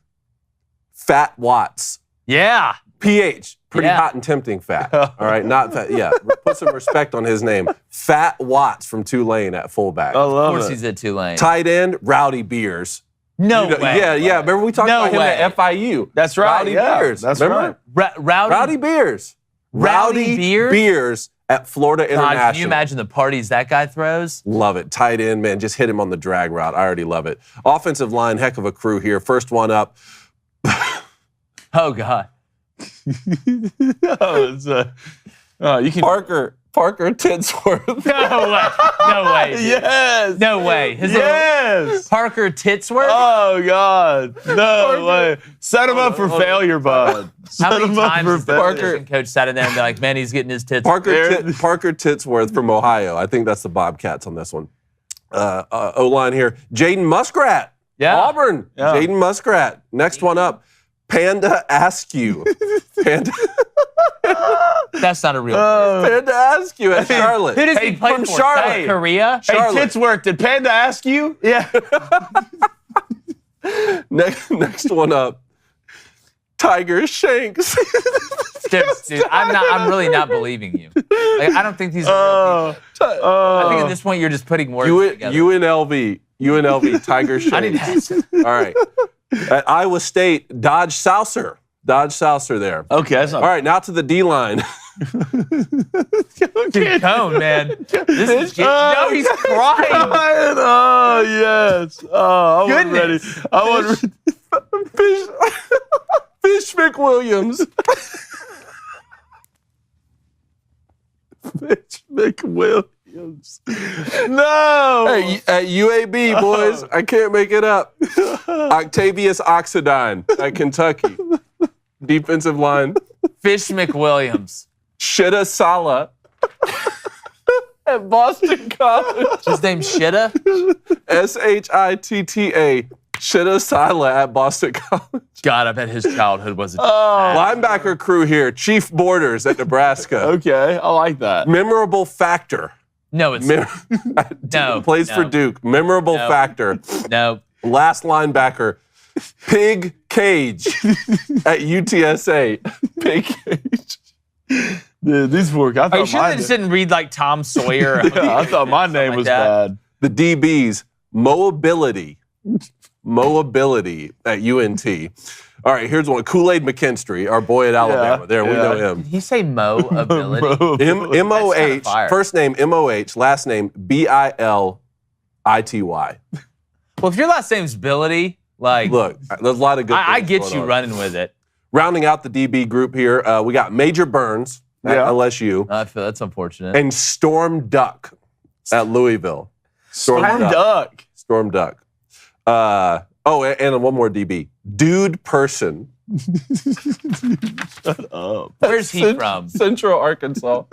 Fat Watts. Yeah. PH, pretty Yeah. hot and tempting fat. All right, not fat. Yeah, put some respect on his name. Fat Watts from Tulane at fullback. I Of love course it. he's at Tulane. Tight end, Rowdy Beers. No You know- way. Yeah. Remember we talked No about him way. at FIU. That's right, Rowdy yeah, Beers. that's Remember? right. Rowdy Beers. Rowdy Beers? Beers at Florida God, International. can you imagine the parties that guy throws? Love it. Tight end, man. Just hit him on the drag route. I already love it. Offensive line, heck of a crew here. First one up. Oh, God. You can. Parker Tinsworth. No way. No way. dude. Yes. No way. His little Yes. Parker Titsworth? Oh God. No way. Set him up for failure, bud. How Set many him up times for has the failure. position coach sat in there and be like, man, he's getting his tits. Parker Titsworth from Ohio. I think that's the Bobcats on this one. O-line here. Jaden Muskrat. Yeah. Auburn. Yeah. Jaden Muskrat. Next one up. Panda Askew. Panda That's not a real Panda Askew at Charlotte. Who does he play from for? Charlotte. South Korea? Hey, Charlotte. Titsworth, did Panda ask you? Yeah. Next one up. Tiger Shanks. Dude, I'm really not believing you. Like, I don't think these are real people. I think at this point you're just putting words together. UNLV, Tiger Shanks. I need to ask. All right. At Iowa State, Dodge Saucer. there. Okay, that's not. All right, now to the D-line. Dude, Cone, man. This is no, he's crying. Oh yes. Oh, I wasn't ready. Goodness. I wasn't ready. Fish McWilliams. Fish McWilliams. No. Hey, at UAB, boys, I can't make it up. Octavius Oxidine at Kentucky. Defensive line. Fish McWilliams. Shitta Sala at Boston College. His name's Shitta? Shitta. Shitta Sala at Boston College. God, I bet his childhood was a Linebacker crew here. Chief Borders at Nebraska. Okay, I like that. Memorable factor. No, it's no. Plays for Duke. Memorable No. factor. no. Last linebacker. Pig Cage at UTSA. Pig Cage. Dude, these work. I Are you thought sure my they just didn't read like Tom Sawyer? yeah, I thought my name like was that. bad. The DBs. Mobility at UNT. All right, here's one. Kool-Aid McKinstry, our boy at Alabama. We know him. Did he say Mo ability? M-O-H, fire. first name M-O-H, last name B-I-L-I-T-Y. Well, if your last name's Ability, like, Look, there's a lot of good I things get going you on. running with it. Rounding out the DB group here, we got Major Burns at LSU I feel that's unfortunate. and Storm Duck at Louisville. Storm Duck. Storm Duck. And one more DB. Dude Person. Shut up. Where's he from? Central Arkansas.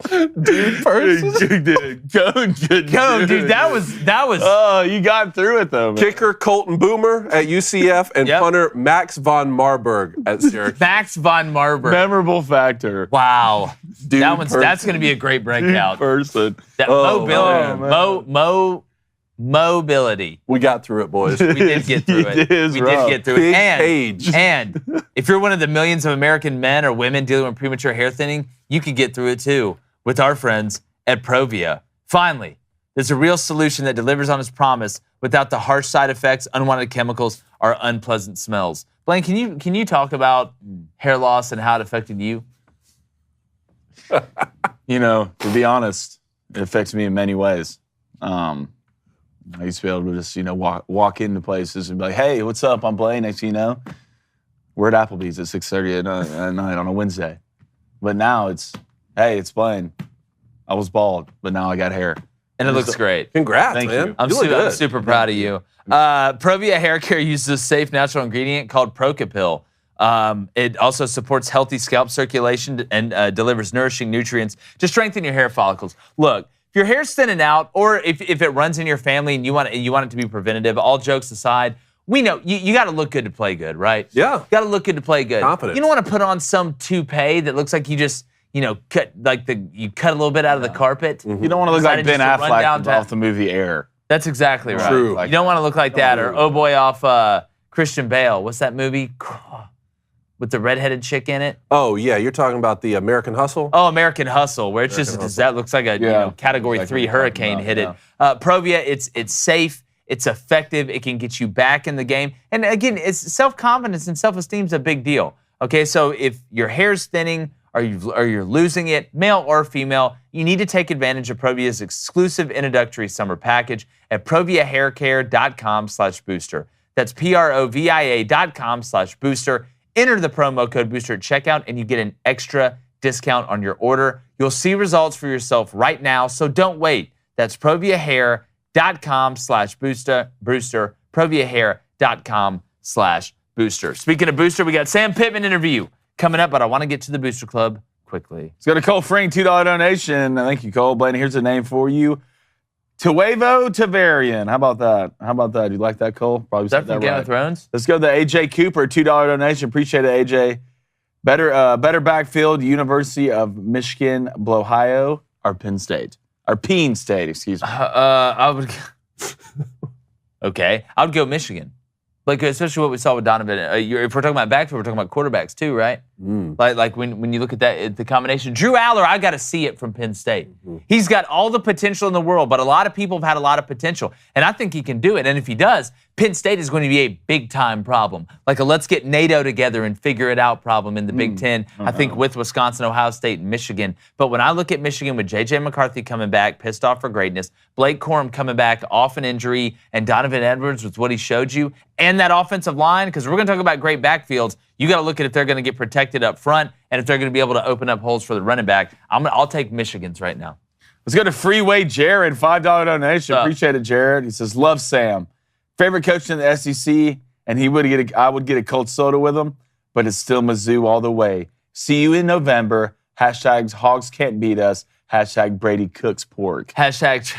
Dude Person. Cone, Dude, that was. Oh, you got through it though, man. Kicker Colton Boomer at UCF and Yep. punter Max von Marburg at Syracuse. Max von Marburg. Memorable factor. Wow. Dude That's going to be a great breakout. Person. That man. mobility. We got through it, boys. We did get through it. It is we rough. did get through Big it. Cage. And if you're one of the millions of American men or women dealing with premature hair thinning, you could get through it too with our friends at Provia. Finally, there's a real solution that delivers on its promise without the harsh side effects, unwanted chemicals, or unpleasant smells. Blaine, can you talk about hair loss and how it affected you? You know, to be honest, it affects me in many ways. I used to be able to just, walk into places and be like, hey, what's up? I'm Blaine. Next thing you know, we're at Applebee's at 6:30 at night on a Wednesday. But now it's, hey, it's Blaine. I was bald, but now I got hair. And it looks great. Congrats, Thank man. you. I'm super proud of you. Provia hair care uses a safe natural ingredient called Procapil. It also supports healthy scalp circulation and delivers nourishing nutrients to strengthen your hair follicles. Look, if your hair's thinning out, or if it runs in your family and you want it to be preventative, all jokes aside, we know you got to look good to play good, right? Yeah. You got to look good to play good. Confidence. You don't want to put on some toupee that looks like you just, cut a little bit out of the carpet. You don't want to look like Ben Affleck off the movie Air. That's exactly right. True. You don't want to look like that, or oh boy off Christian Bale. What's that movie? With the redheaded chick in it? Oh, yeah. You're talking about the American Hustle? Oh, American Hustle, where it's that looks like a Category 3 hurricane hit it. Provia, it's safe, it's effective, it can get you back in the game. And again, it's self-confidence and self-esteem is a big deal. Okay, so if your hair's thinning or you're losing it, male or female, you need to take advantage of Provia's exclusive introductory summer package at proviahaircare.com/booster. That's PROVIA.com/booster. Enter the promo code BOOSTER at checkout and you get an extra discount on your order. You'll see results for yourself right now, so don't wait. That's proviahair.com/booster, proviahair.com/booster. Speaking of booster, we got Sam Pittman interview coming up, but I want to get to the Booster Club quickly. Let's go to Cole Frink, $2 donation. Thank you, Cole. Blaine, here's a name for you. Tuevo Tavarian. How about that? You like that, Cole? Probably Is that from Game of Thrones? Let's go to AJ Cooper, $2 donation. Appreciate it, AJ. Better backfield, University of Michigan, Ohio, or Penn State. Or Penn State, excuse me. I would. Okay, I would go Michigan. Like, especially what we saw with Donovan. If we're talking about backfield, we're talking about quarterbacks too, right? Like when you look at that, the combination. Drew Aller, I got to see it from Penn State. He's got all the potential in the world, but a lot of people have had a lot of potential, and I think he can do it. And if he does, Penn State is going to be a big-time problem. Like a let's get NATO together and figure it out problem in the Big Ten, I think, with Wisconsin, Ohio State, and Michigan. But when I look at Michigan with J.J. McCarthy coming back, pissed off for greatness, Blake Corum coming back off an injury, and Donovan Edwards with what he showed you, and that offensive line, because we're going to talk about great backfields, you got to look at if they're going to get protected up front and if they're going to be able to open up holes for the running back. I'll take Michigan's right now. Let's go to Freeway Jared, $5 donation. Appreciate it, Jared. He says, love Sam. Favorite coach in the SEC, and I would get a cold soda with him, but it's still Mizzou all the way. See you in November. Hashtag Hogs can't beat us. Hashtag Brady cooks pork. Hashtag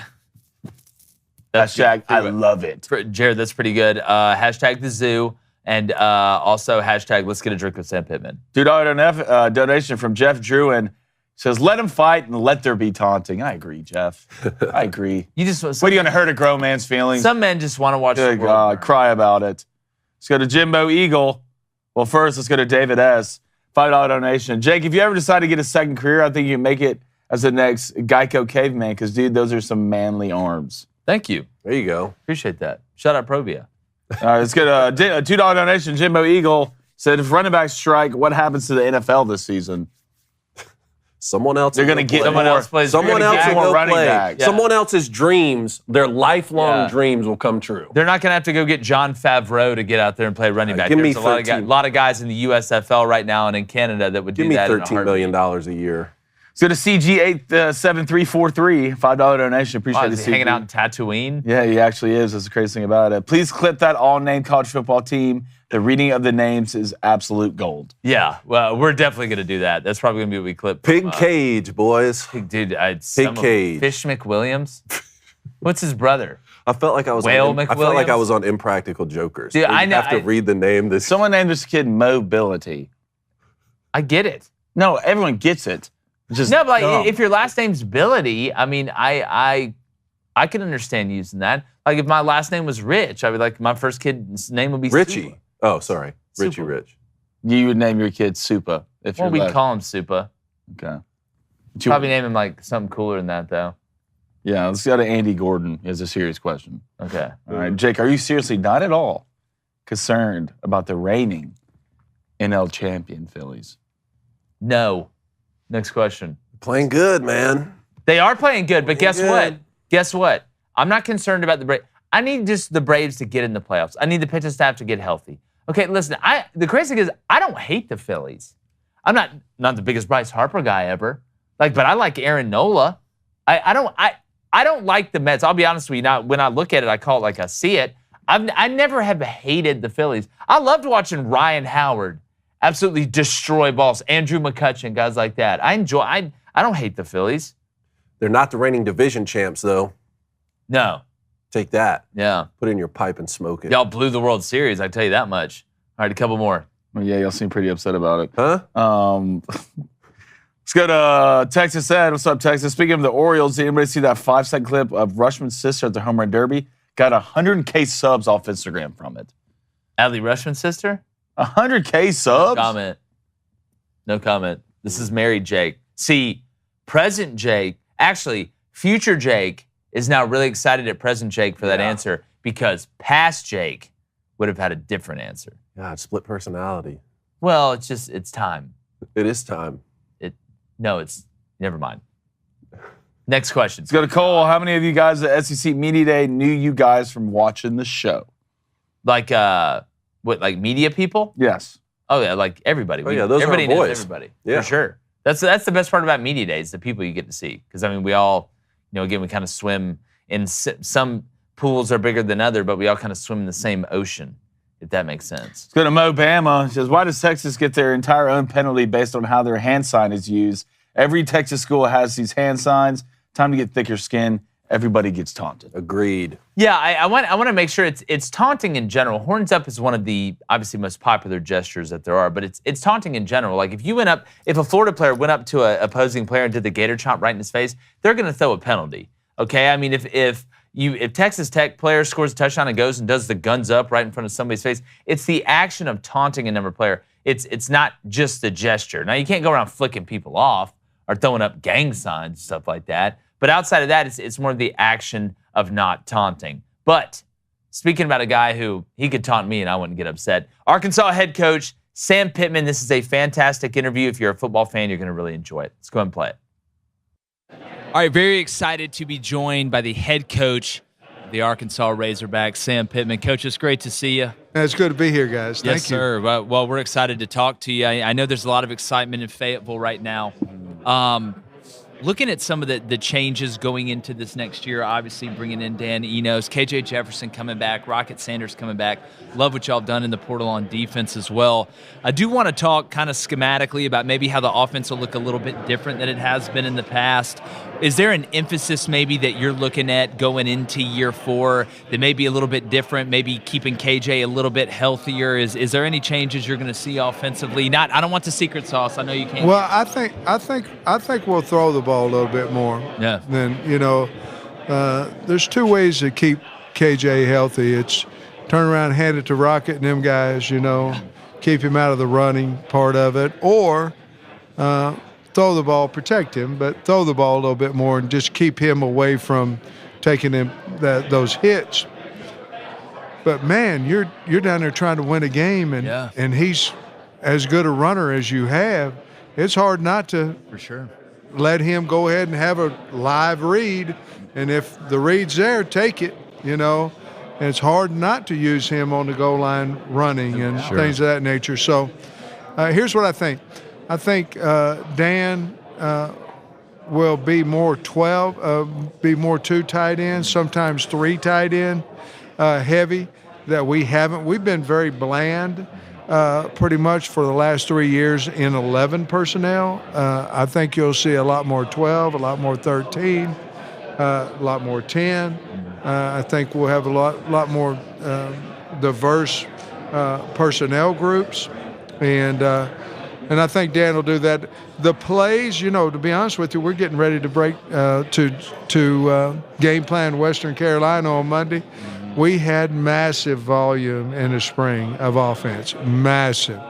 I love it. Jared, that's pretty good. Hashtag the zoo. And also hashtag let's get a drink with Sam Pittman. $2 donation from Jeff Druin. Says, let him fight and let there be taunting. I agree, Jeff. I agree. What are you going to hurt a grown man's feelings? Some men just want to watch Good the world. God, cry about it. Let's go to Jimbo Eagle. Well, first, let's go to David S. $5 donation. Jake, if you ever decide to get a second career, I think you can make it as the next Geico caveman because, dude, those are some manly arms. Thank you. There you go. Appreciate that. Shout out Provia. All right, let's get a $2 donation. Jimbo Eagle said, if running backs strike, what happens to the NFL this season? Someone else. They're going to get Someone else plays. Someone else will go running play. backs. Yeah. Someone else's dreams, their lifelong dreams will come true. They're not going to have to go get John Favreau to get out there and play running back. Give me There's a lot of guys in the USFL right now and in Canada that would do that. Give me $13 million a year. Let's go to CG87343, $5 donation. Appreciate it. Is he hanging out in Tatooine? Yeah, he actually is. That's the crazy thing about it. Please clip that all-name college football team. The reading of the names is absolute gold. Yeah, well, we're definitely going to do that. That's probably going to be what we clip. Pig Cage, boys. Dude, Pig Cage. Fish McWilliams? What's his brother? I felt like I was on Impractical Jokers. Dude, I know. You have to read the name. Someone named this kid Mobility. I get it. No, everyone gets it. Just no, but like, if your last name's Ability, I mean, I can understand using that. Like if my last name was Rich, I would like my first kid's name would be Richie. Supa. Oh, sorry, Richie Supa. Rich. You would name your kid Supa if Well, you're we'd call him Supa. Okay. Probably name him like something cooler than that, though. Yeah, let's go to Andy Gordon. He has a serious question. Okay. All right, Jake, are you seriously not at all concerned about the reigning NL champion Phillies? No. Next question. Playing good, man. They are playing good, but guess what? Guess what? I'm not concerned about the Braves. I need just the Braves to get in the playoffs. I need the pitching staff to get healthy. Okay, listen, the crazy thing is I don't hate the Phillies. I'm not the biggest Bryce Harper guy ever. But I like Aaron Nola. I I don't like the Mets. I'll be honest with you. When I look at it, I call it like I see it. I never have hated the Phillies. I loved watching Ryan Howard absolutely destroy balls. Andrew McCutchen, guys like that. I don't hate the Phillies. They're not the reigning division champs, though. No. Take that. Yeah. Put it in your pipe and smoke it. Y'all blew the World Series, I tell you that much. All right, a couple more. Well, yeah, y'all seem pretty upset about it. Huh? Let's go to Texas Ed. What's up, Texas? Speaking of the Orioles, did anybody see that 5-second clip of Rushman's sister at the home run derby? Got 100K subs off Instagram from it. Adley Rushman's sister? 100K subs? No comment. This is married Jake. See, present Jake, actually, future Jake is now really excited at present Jake for that answer because past Jake would have had a different answer. God, split personality. Well, it's time. It is time. Never mind. Next question. Let's go to Cole. How many of you guys at SEC Media Day knew you guys from watching the show? Like, like media people? Yes. Oh, yeah, like everybody. Those are our boys. Knows everybody, yeah. for sure. That's the best part about Media Days, the people you get to see. Because, I mean, we all, again, we kind of swim in some pools are bigger than other, but we all kind of swim in the same ocean, if that makes sense. Let's go to Mo Bama. He says, why does Texas get their entire own penalty based on how their hand sign is used? Every Texas school has these hand signs. Time to get thicker skin. Everybody gets taunted. Agreed. Yeah, I want to make sure it's taunting in general. Horns up is one of the obviously most popular gestures that there are, but it's taunting in general. Like if a Florida player went up to an opposing player and did the gator chomp right in his face, they're going to throw a penalty. Okay, I mean if Texas Tech player scores a touchdown and goes and does the guns up right in front of somebody's face, it's the action of taunting a number player. It's not just the gesture. Now you can't go around flicking people off or throwing up gang signs and stuff like that. But outside of that, it's more the action of not taunting. But speaking about a guy who he could taunt me and I wouldn't get upset, Arkansas head coach Sam Pittman. This is a fantastic interview. If you're a football fan, you're going to really enjoy it. Let's go ahead and play it. All right, very excited to be joined by the head coach of the Arkansas Razorbacks, Sam Pittman. Coach, it's great to see you. It's good to be here, guys. Thank you. Yes, sir. Well, we're excited to talk to you. I know there's a lot of excitement in Fayetteville right now. Looking at some of the changes going into this next year, obviously bringing in Dan Enos, KJ Jefferson coming back, Rocket Sanders coming back. Love what y'all have done in the portal on defense as well. I do want to talk kind of schematically about maybe how the offense will look a little bit different than it has been in the past. Is there an emphasis maybe that you're looking at going into year 4 that may be a little bit different, maybe keeping KJ a little bit healthier? Is there any changes you're going to see offensively? I don't want the secret sauce. I know you can't. Well, I think we'll throw the ball a little bit more. Yeah. Then there's 2 ways to keep KJ healthy. It's turn around, hand it to Rocket and them guys. Keep him out of the running part of it, or throw the ball, protect him, but throw the ball a little bit more and just keep him away from taking those hits. But man, you're down there trying to win a game, and he's as good a runner as you have. It's hard not to For sure. let him go ahead and have a live read, and if the read's there, take it. And it's hard not to use him on the goal line running and things of that nature. So here's what I think. I think Dan will be more 12, be more 2 tight ends, sometimes 3 tight end heavy that we haven't. We've been very bland pretty much for the last 3 years in 11 personnel. I think you'll see a lot more 12, a lot more 13, a lot more 10. I think we'll have a lot more diverse personnel groups, and I think Dan will do that. The plays, to be honest with you, we're getting ready to break to game plan Western Carolina on Monday. We had massive volume in the spring of offense, massive,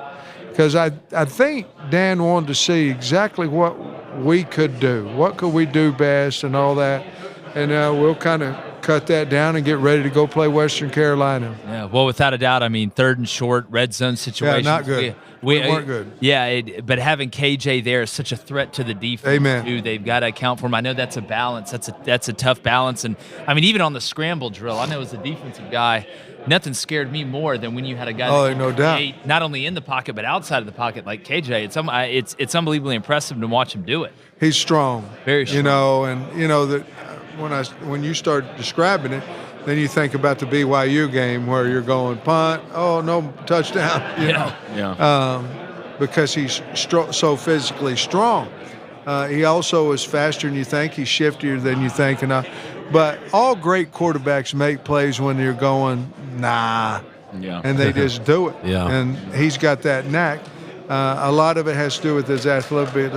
because I think Dan wanted to see exactly what we could do, what could we do best, and all that, and we'll kind of cut that down and get ready to go play Western Carolina. Yeah, well, without a doubt, I mean, 3rd and short, red zone situation. Yeah, not good. We weren't good. Yeah, but having KJ there is such a threat to the defense. Amen. Too. They've got to account for him. I know that's a balance. That's a tough balance. And, I mean, even on the scramble drill, I know as a defensive guy, nothing scared me more than when you had a guy that no doubt, not only in the pocket but outside of the pocket like KJ. It's unbelievably impressive to watch him do it. He's strong. Very strong. That when you start describing it, then you think about the BYU game where you're going punt, oh no, touchdown, you know, because he's so physically strong. He also is faster than you think. He's shiftier than you think. But all great quarterbacks make plays when you're going, nah, and they just do it. And he's got that knack. A lot of it has to do with his athletic,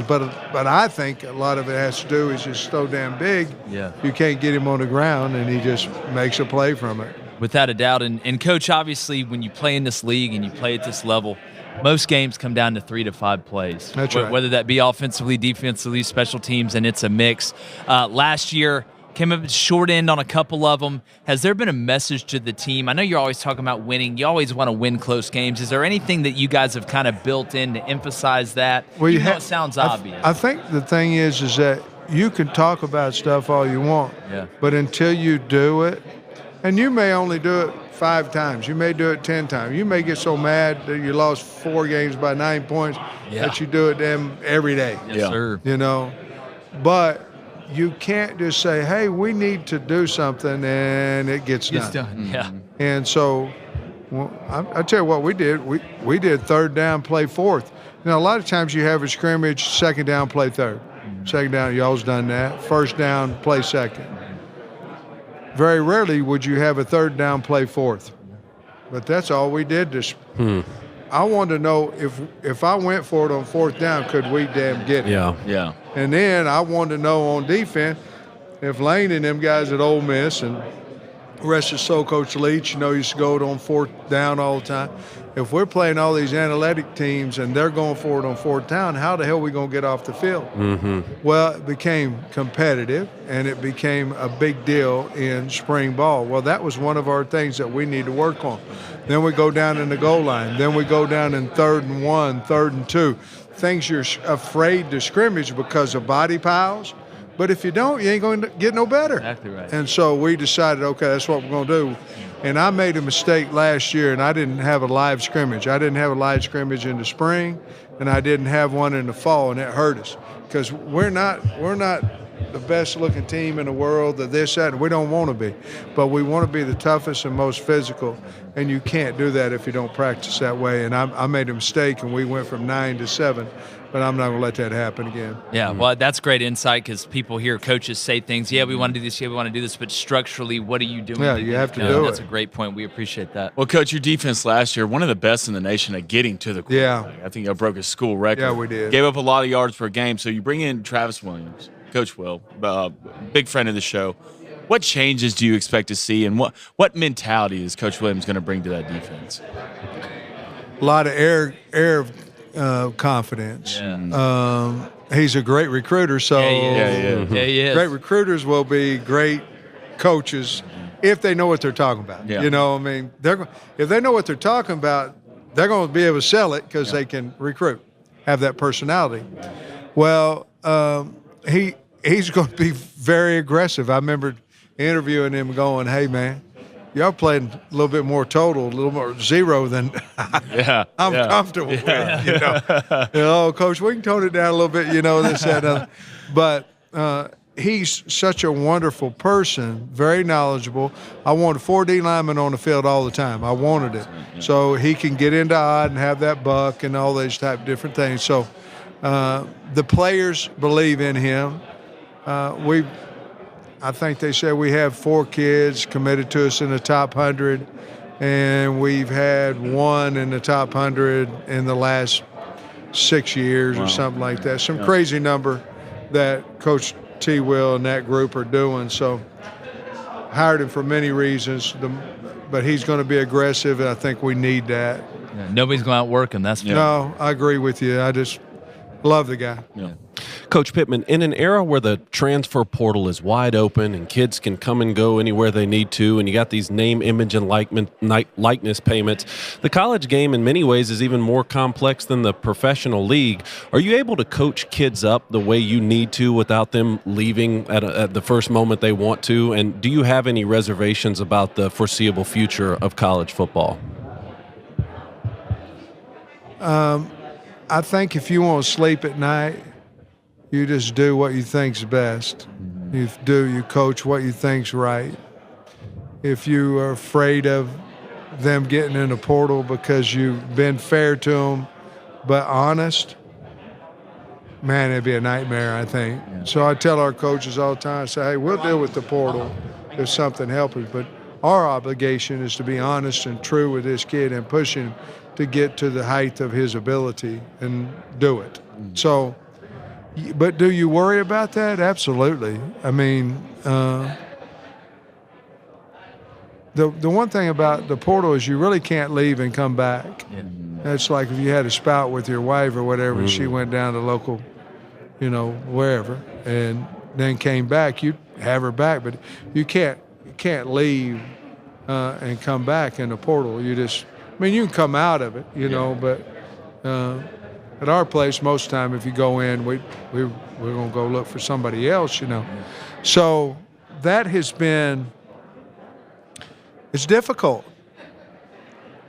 but I think a lot of it has to do is just so damn big. You can't get him on the ground, and he just makes a play from it. Without a doubt. And Coach, obviously, when you play in this league and you play at this level, most games come down to 3 to 5 plays. That's right. Whether that be offensively, defensively, special teams, and it's a mix. Last year, came up short end on a couple of them. Has there been a message to the team? I know you're always talking about winning. You always want to win close games. Is there anything that you guys have kind of built in to emphasize that? Well, it sounds obvious. I think the thing is that you can talk about stuff all you want, but until you do it, and you may only do it 5 times. You may do it 10 times. You may get so mad that you lost 4 games by 9 points that you do it every day. Yes, sir. You know, but you can't just say, hey, we need to do something, and it gets done. It's done, yeah. And so I tell you what we did. We did 3rd down, play 4th. Now, a lot of times you have a scrimmage, 2nd down, play 3rd. 2nd down, y'all's done that. 1st down, play 2nd. Very rarely would you have a 3rd down, play 4th. But that's all we did. I wanted to know if I went for it on 4th down, could we damn get it? Yeah. And then I wanted to know on defense if Lane and them guys at Ole Miss and the rest of Coach Leach, used to go on 4th down all the time. If we're playing all these analytic teams and they're going for it on 4th down, how the hell are we going to get off the field? Well, it became competitive, and it became a big deal in spring ball. Well, that was one of our things that we need to work on. Then we go down in the goal line. Then we go down in 3rd and 1, 3rd and 2. Things you're afraid to scrimmage because of body piles. But if you don't, you ain't going to get no better. Exactly right. And so we decided, okay, that's what we're going to do. And I made a mistake last year, and I didn't have a live scrimmage. I didn't have a live scrimmage in the spring, and I didn't have one in the fall, and it hurt us because we're not the best-looking team in the world, and we don't want to be. But we want to be the toughest and most physical, and you can't do that if you don't practice that way. And I made a mistake, and we went from 9 to 7. But I'm not going to let that happen again. Yeah, well, that's great insight because people hear coaches say things, we want to do this, we want to do this, but structurally, what are you doing? Yeah, you have to do it. That's a great point. We appreciate that. Well, Coach, your defense last year, one of the best in the nation at getting to the quarterback. Yeah. I think you broke a school record. Yeah, we did. Gave up a lot of yards per game. So you bring in Travis Williams, Coach Will, big friend of the show. What changes do you expect to see, and what mentality is Coach Williams going to bring to that defense? A lot of air of confidence. Yeah. He's a great recruiter, so he is. Great recruiters will be great coaches if they know what they're talking about. Yeah. If they know what they're talking about, they're going to be able to sell it because they can recruit, have that personality. Well, he's going to be very aggressive. I remember interviewing him going, hey, man, y'all playing a little bit more total, a little more zero than I'm comfortable with. Coach, we can tone it down a little bit, this, that, but he's such a wonderful person, very knowledgeable. I wanted 4 D linemen on the field all the time. I wanted it. So he can get into odd and have that buck and all those type of different things. So the players believe in him. I think they said we have 4 kids committed to us in the top 100, and we've had 1 in the top 100 in the last 6 years or something like that. Some crazy number that Coach T. Will and that group are doing. So hired him for many reasons, but he's going to be aggressive, and I think we need that. Yeah, nobody's going to outwork him, that's for sure. No, I agree with you. I just love the guy. Yeah. Coach Pittman, in an era where the transfer portal is wide open and kids can come and go anywhere they need to, and you got these name, image, and likeness payments, the college game in many ways is even more complex than the professional league. Are you able to coach kids up the way you need to without them leaving at the first moment they want to? And do you have any reservations about the foreseeable future of college football? I think if you want to sleep at night, you just do what you think's best. You coach what you think's right. If you are afraid of them getting in the portal because you've been fair to them but honest, man, it'd be a nightmare, I think. Yeah. So I tell our coaches all the time, I say, hey, we'll deal with the portal if something helps, but our obligation is to be honest and true with this kid and push him to get to the height of his ability and do it. Mm-hmm. So, but do you worry about that? Absolutely. I mean, the one thing about the portal is you really can't leave and come back. Yeah. That's like if you had a spout with your wife or whatever, and she went down to local, wherever, and then came back, you'd have her back, but you can't leave and come back in the portal. You can come out of it, but at our place, most of the time, if you go in, we're going to go look for somebody else, So that has been, it's difficult.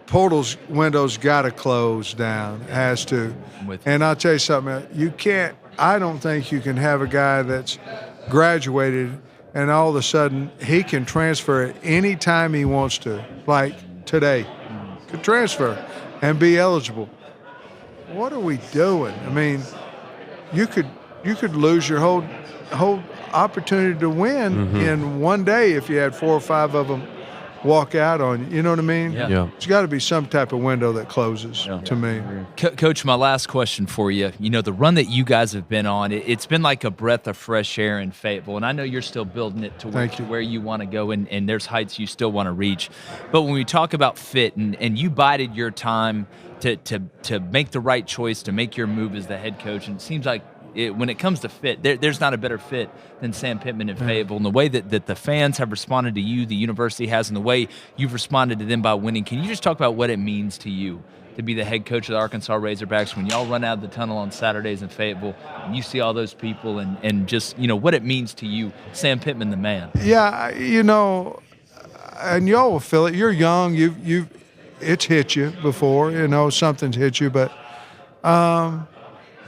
Portal's window's got to close down, has to. And I'll tell you something, I don't think you can have a guy that's graduated and all of a sudden he can transfer at any time he wants to, like today, could transfer and be eligible. What are we doing? I mean, you could lose your whole opportunity to win in one day if you had 4 or 5 of them walk out on you. You know what I mean? Yeah. There's got to be some type of window that closes to me. Coach, my last question for you. The run that you guys have been on, it's been like a breath of fresh air in Fayetteville, and I know you're still building it to where you want to go, and there's heights you still want to reach. But when we talk about fit, and you bided your time to make the right choice, to make your move as the head coach, and it seems like when it comes to fit, there's not a better fit than Sam Pittman in Fayetteville. And the way that the fans have responded to you, the university has, and the way you've responded to them by winning, can you just talk about what it means to you to be the head coach of the Arkansas Razorbacks when y'all run out of the tunnel on Saturdays in Fayetteville and you see all those people and just, what it means to you, Sam Pittman, the man? Yeah, and y'all will feel it. You're young. It's hit you before, something's hit you, but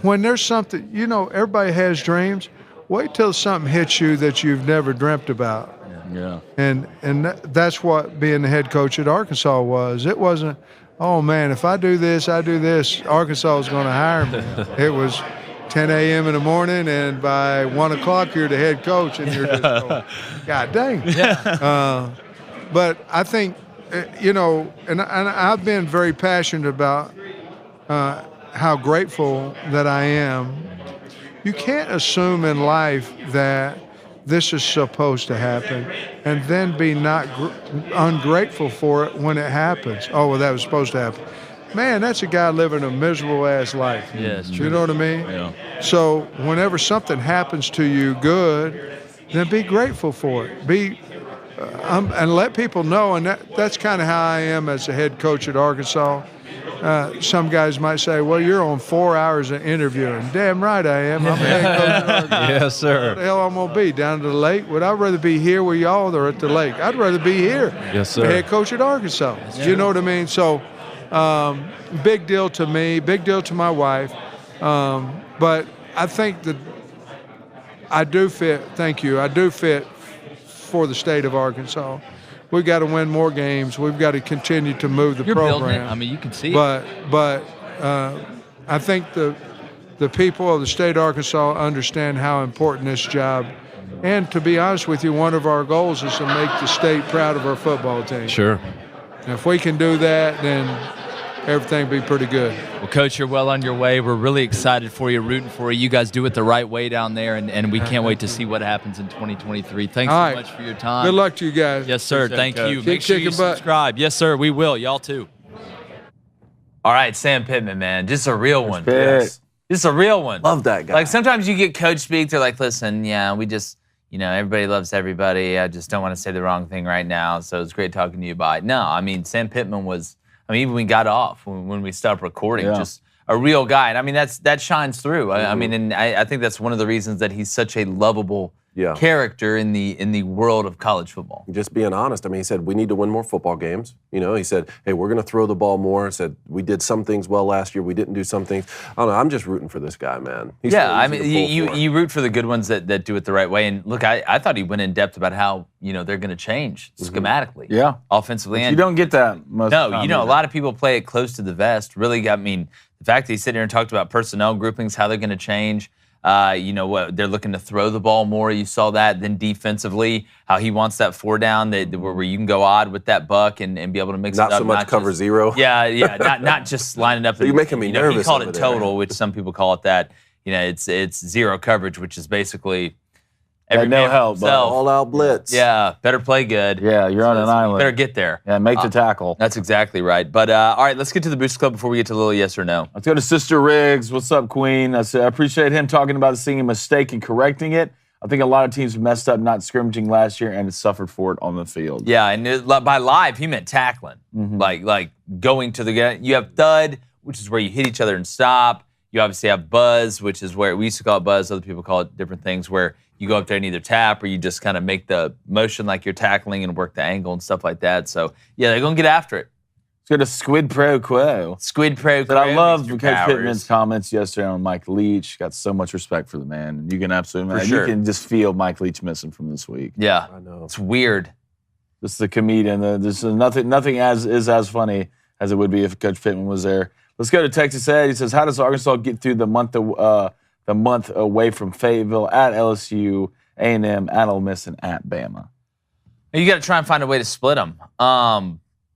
when there's something, everybody has dreams. Wait till something hits you that you've never dreamt about. Yeah. And that's what being the head coach at Arkansas was. It wasn't, oh man, if I do this, Arkansas is going to hire me. It was 10 a.m. in the morning, and by 1 o'clock you're the head coach, and you're just going, God dang. Yeah. But I think, and I've been very passionate about how grateful that I am. You can't assume in life that this is supposed to happen and then be not ungrateful for it when it happens. Oh, well, that was supposed to happen. Man, that's a guy living a miserable-ass life. Yeah, it's true. You know what I mean? Yeah. So whenever something happens to you good, then be grateful for it. And let people know, and that's kind of how I am as a head coach at Arkansas. Some guys might say, well, you're on 4 hours of interviewing. Damn right I am. I'm a head coach at Arkansas. Yes, sir. What the hell I'm going to be? Down to the lake? Would I rather be here with y'all or at the lake? I'd rather be here. Yes, sir. Head coach at Arkansas. You know what I mean? So big deal to me, big deal to my wife. But I think that I do fit for the state of Arkansas. We've got to win more games. We've got to continue to move the program. Building it. I mean, you can see it. But I think the people of the state of Arkansas understand how important this job. And to be honest with you, one of our goals is to make the state proud of our football team. Sure. And if we can do that, then everything will be pretty good. Well, Coach, you're well on your way. We're really excited for you, rooting for you. You guys do it the right way down there, and we can't wait to see what happens in 2023. Thanks so much for your time. Good luck to you guys. Yes, sir. Thank you. Make sure you subscribe. Yes, sir. We will. Y'all too. All right, Sam Pittman, man. Just a real one. Yes. Just a real one. Love that guy. Like sometimes you get coach speak, they're like, listen, we just, everybody loves everybody. I just don't want to say the wrong thing right now. So it's great talking to you about it. No, I mean, Sam Pittman was, even when we got off, when we stopped recording, just a real guy. And I mean, that shines through. I mean, and I think that's one of the reasons that he's such a lovable character in the world of college football. Just being honest. I mean, he said, we need to win more football games. You know, he said, hey, we're going to throw the ball more. He said, we did some things well last year. We didn't do some things. I don't know. I'm just rooting for this guy, man. He's I mean, you root for the good ones that do it the right way. And look, I thought he went in depth about how, they're going to change schematically. Yeah. Offensively. You don't get that most of the time. A lot of people play it close to the vest. Really, the fact that he sat here and talked about personnel groupings, how they're going to change. What they're looking to throw the ball more. You saw that. Then defensively, how he wants that 4 down where you can go odd with that buck and be able to mix it up. Not so much cover zero. Yeah. Not just lining up. You're making me nervous. He called it total, which some people call it that. It's zero coverage, which is basically every no help, but all out blitz. Yeah, better play good. Yeah, you're on an island. Better get there. Yeah, make the tackle. That's exactly right. But all right, let's get to the Booster Club before we get to a little yes or no. Let's go to Sister Riggs. What's up, Queen? I appreciate him talking about seeing a mistake and correcting it. I think a lot of teams messed up not scrimmaging last year and suffered for it on the field. Yeah, and by live, he meant tackling. Like going to the – you have thud, which is where you hit each other and stop. You obviously have buzz, which is where we used to call it buzz. Other people call it different things, where you go up there and either tap or you just kind of make the motion like you're tackling and work the angle and stuff like that. So, yeah, they're going to get after it. Let's go to Squid Pro Quo. Squid Pro Quo. But I love Coach Pittman's comments yesterday on Mike Leach. Got so much respect for the man. And you can absolutely, you can just feel Mike Leach missing from this week. Yeah, I know. It's weird. This is the comedian. There's nothing is as funny as it would be if Coach Pittman was there. Let's go to Texas Ed. He says, how does Arkansas get through the month away from Fayetteville, at LSU, A&M, at Ole Miss, and at Bama? You got to try and find a way to split them.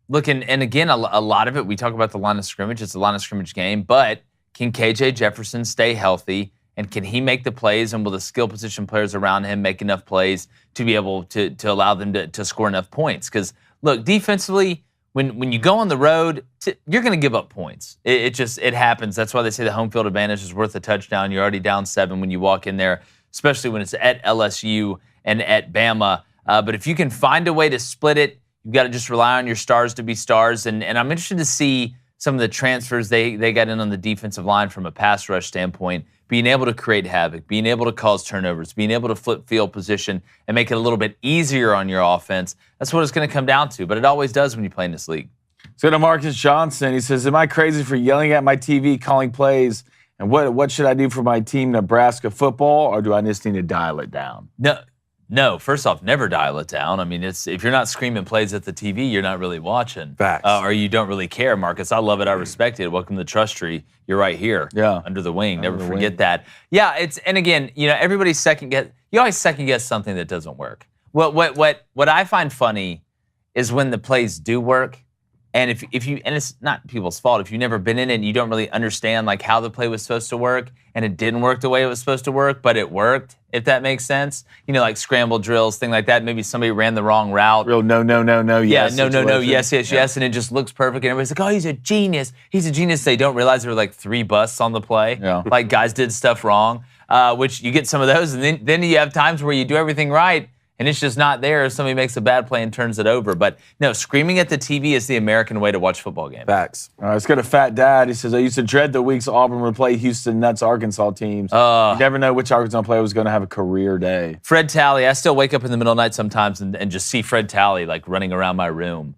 Look, and again, a lot of it, we talk about the line of scrimmage. It's a line of scrimmage game, but can KJ Jefferson stay healthy, and can he make the plays, and will the skill position players around him make enough plays to be able to allow them to score enough points? Because, look, defensively, when you go on the road, you're going to give up points. It happens. That's why they say the home field advantage is worth a touchdown. You're already down 7 when you walk in there, especially when it's at LSU and at Bama. But if you can find a way to split it, you've got to just rely on your stars to be stars. And I'm interested to see some of the transfers they got in on the defensive line from a pass rush standpoint, being able to create havoc, being able to cause turnovers, being able to flip field position and make it a little bit easier on your offense. That's what it's going to come down to, but it always does when you play in this league. So to Marcus Johnson, he says, am I crazy for yelling at my TV, calling plays, and what should I do for my team, Nebraska football, or do I just need to dial it down? No, first off, never dial it down. I mean, if you're not screaming plays at the TV, you're not really watching. Facts. Or you don't really care, Marcus. I love it. I respect it. Welcome to the Trust Tree. You're right here. Yeah. Under the wing. Never forget that. Yeah, and again, everybody's you always second guess something that doesn't work. What I find funny is when the plays do work, and if you, and it's not people's fault, if you've never been in it and you don't really understand like how the play was supposed to work, and it didn't work the way it was supposed to work, but it worked, if that makes sense. Like scramble drills, thing like that. Maybe somebody ran the wrong route. Real no, yes. Yeah, no, yes, and it just looks perfect. And everybody's like, oh, he's a genius. He's a genius. They don't realize there were like 3 busts on the play. Yeah. Like guys did stuff wrong, which you get some of those, and then you have times where you do everything right, and it's just not there. Somebody makes a bad play and turns it over. But no, screaming at the TV is the American way to watch football games. Facts. All right, let's go to Fat Dad. He says, I used to dread the weeks Auburn would play Houston Nuts Arkansas teams. You never know which Arkansas player was going to have a career day. Fred Talley. I still wake up in the middle of the night sometimes and just see Fred Talley like running around my room.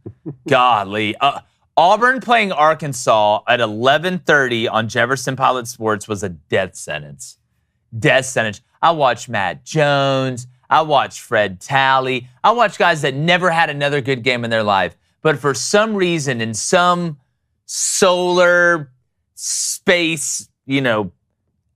Godly. Auburn playing Arkansas at 11:30 on Jefferson Pilot Sports was a death sentence. Death sentence. I watched Matt Jones. I watched Fred Talley. I watched guys that never had another good game in their life. But for some reason, in some solar space,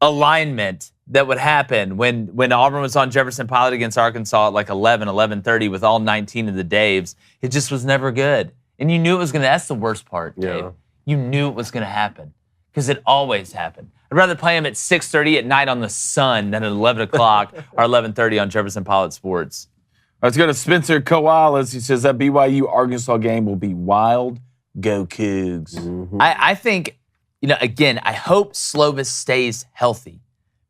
alignment that would happen when Auburn was on Jefferson Pilot against Arkansas at like 11:30 with all 19 of the Daves, it just was never good. And you knew it was going to, that's the worst part, Dave. Yeah. You knew it was going to happen because it always happened. I'd rather play them at 6:30 at night on the Sun than at 11 o'clock or 11:30 on Jefferson Pilot Sports. Let's go to Spencer Koalas. He says that BYU-Arkansas game will be wild. Go Cougs. Mm-hmm. I think, again, I hope Slovis stays healthy.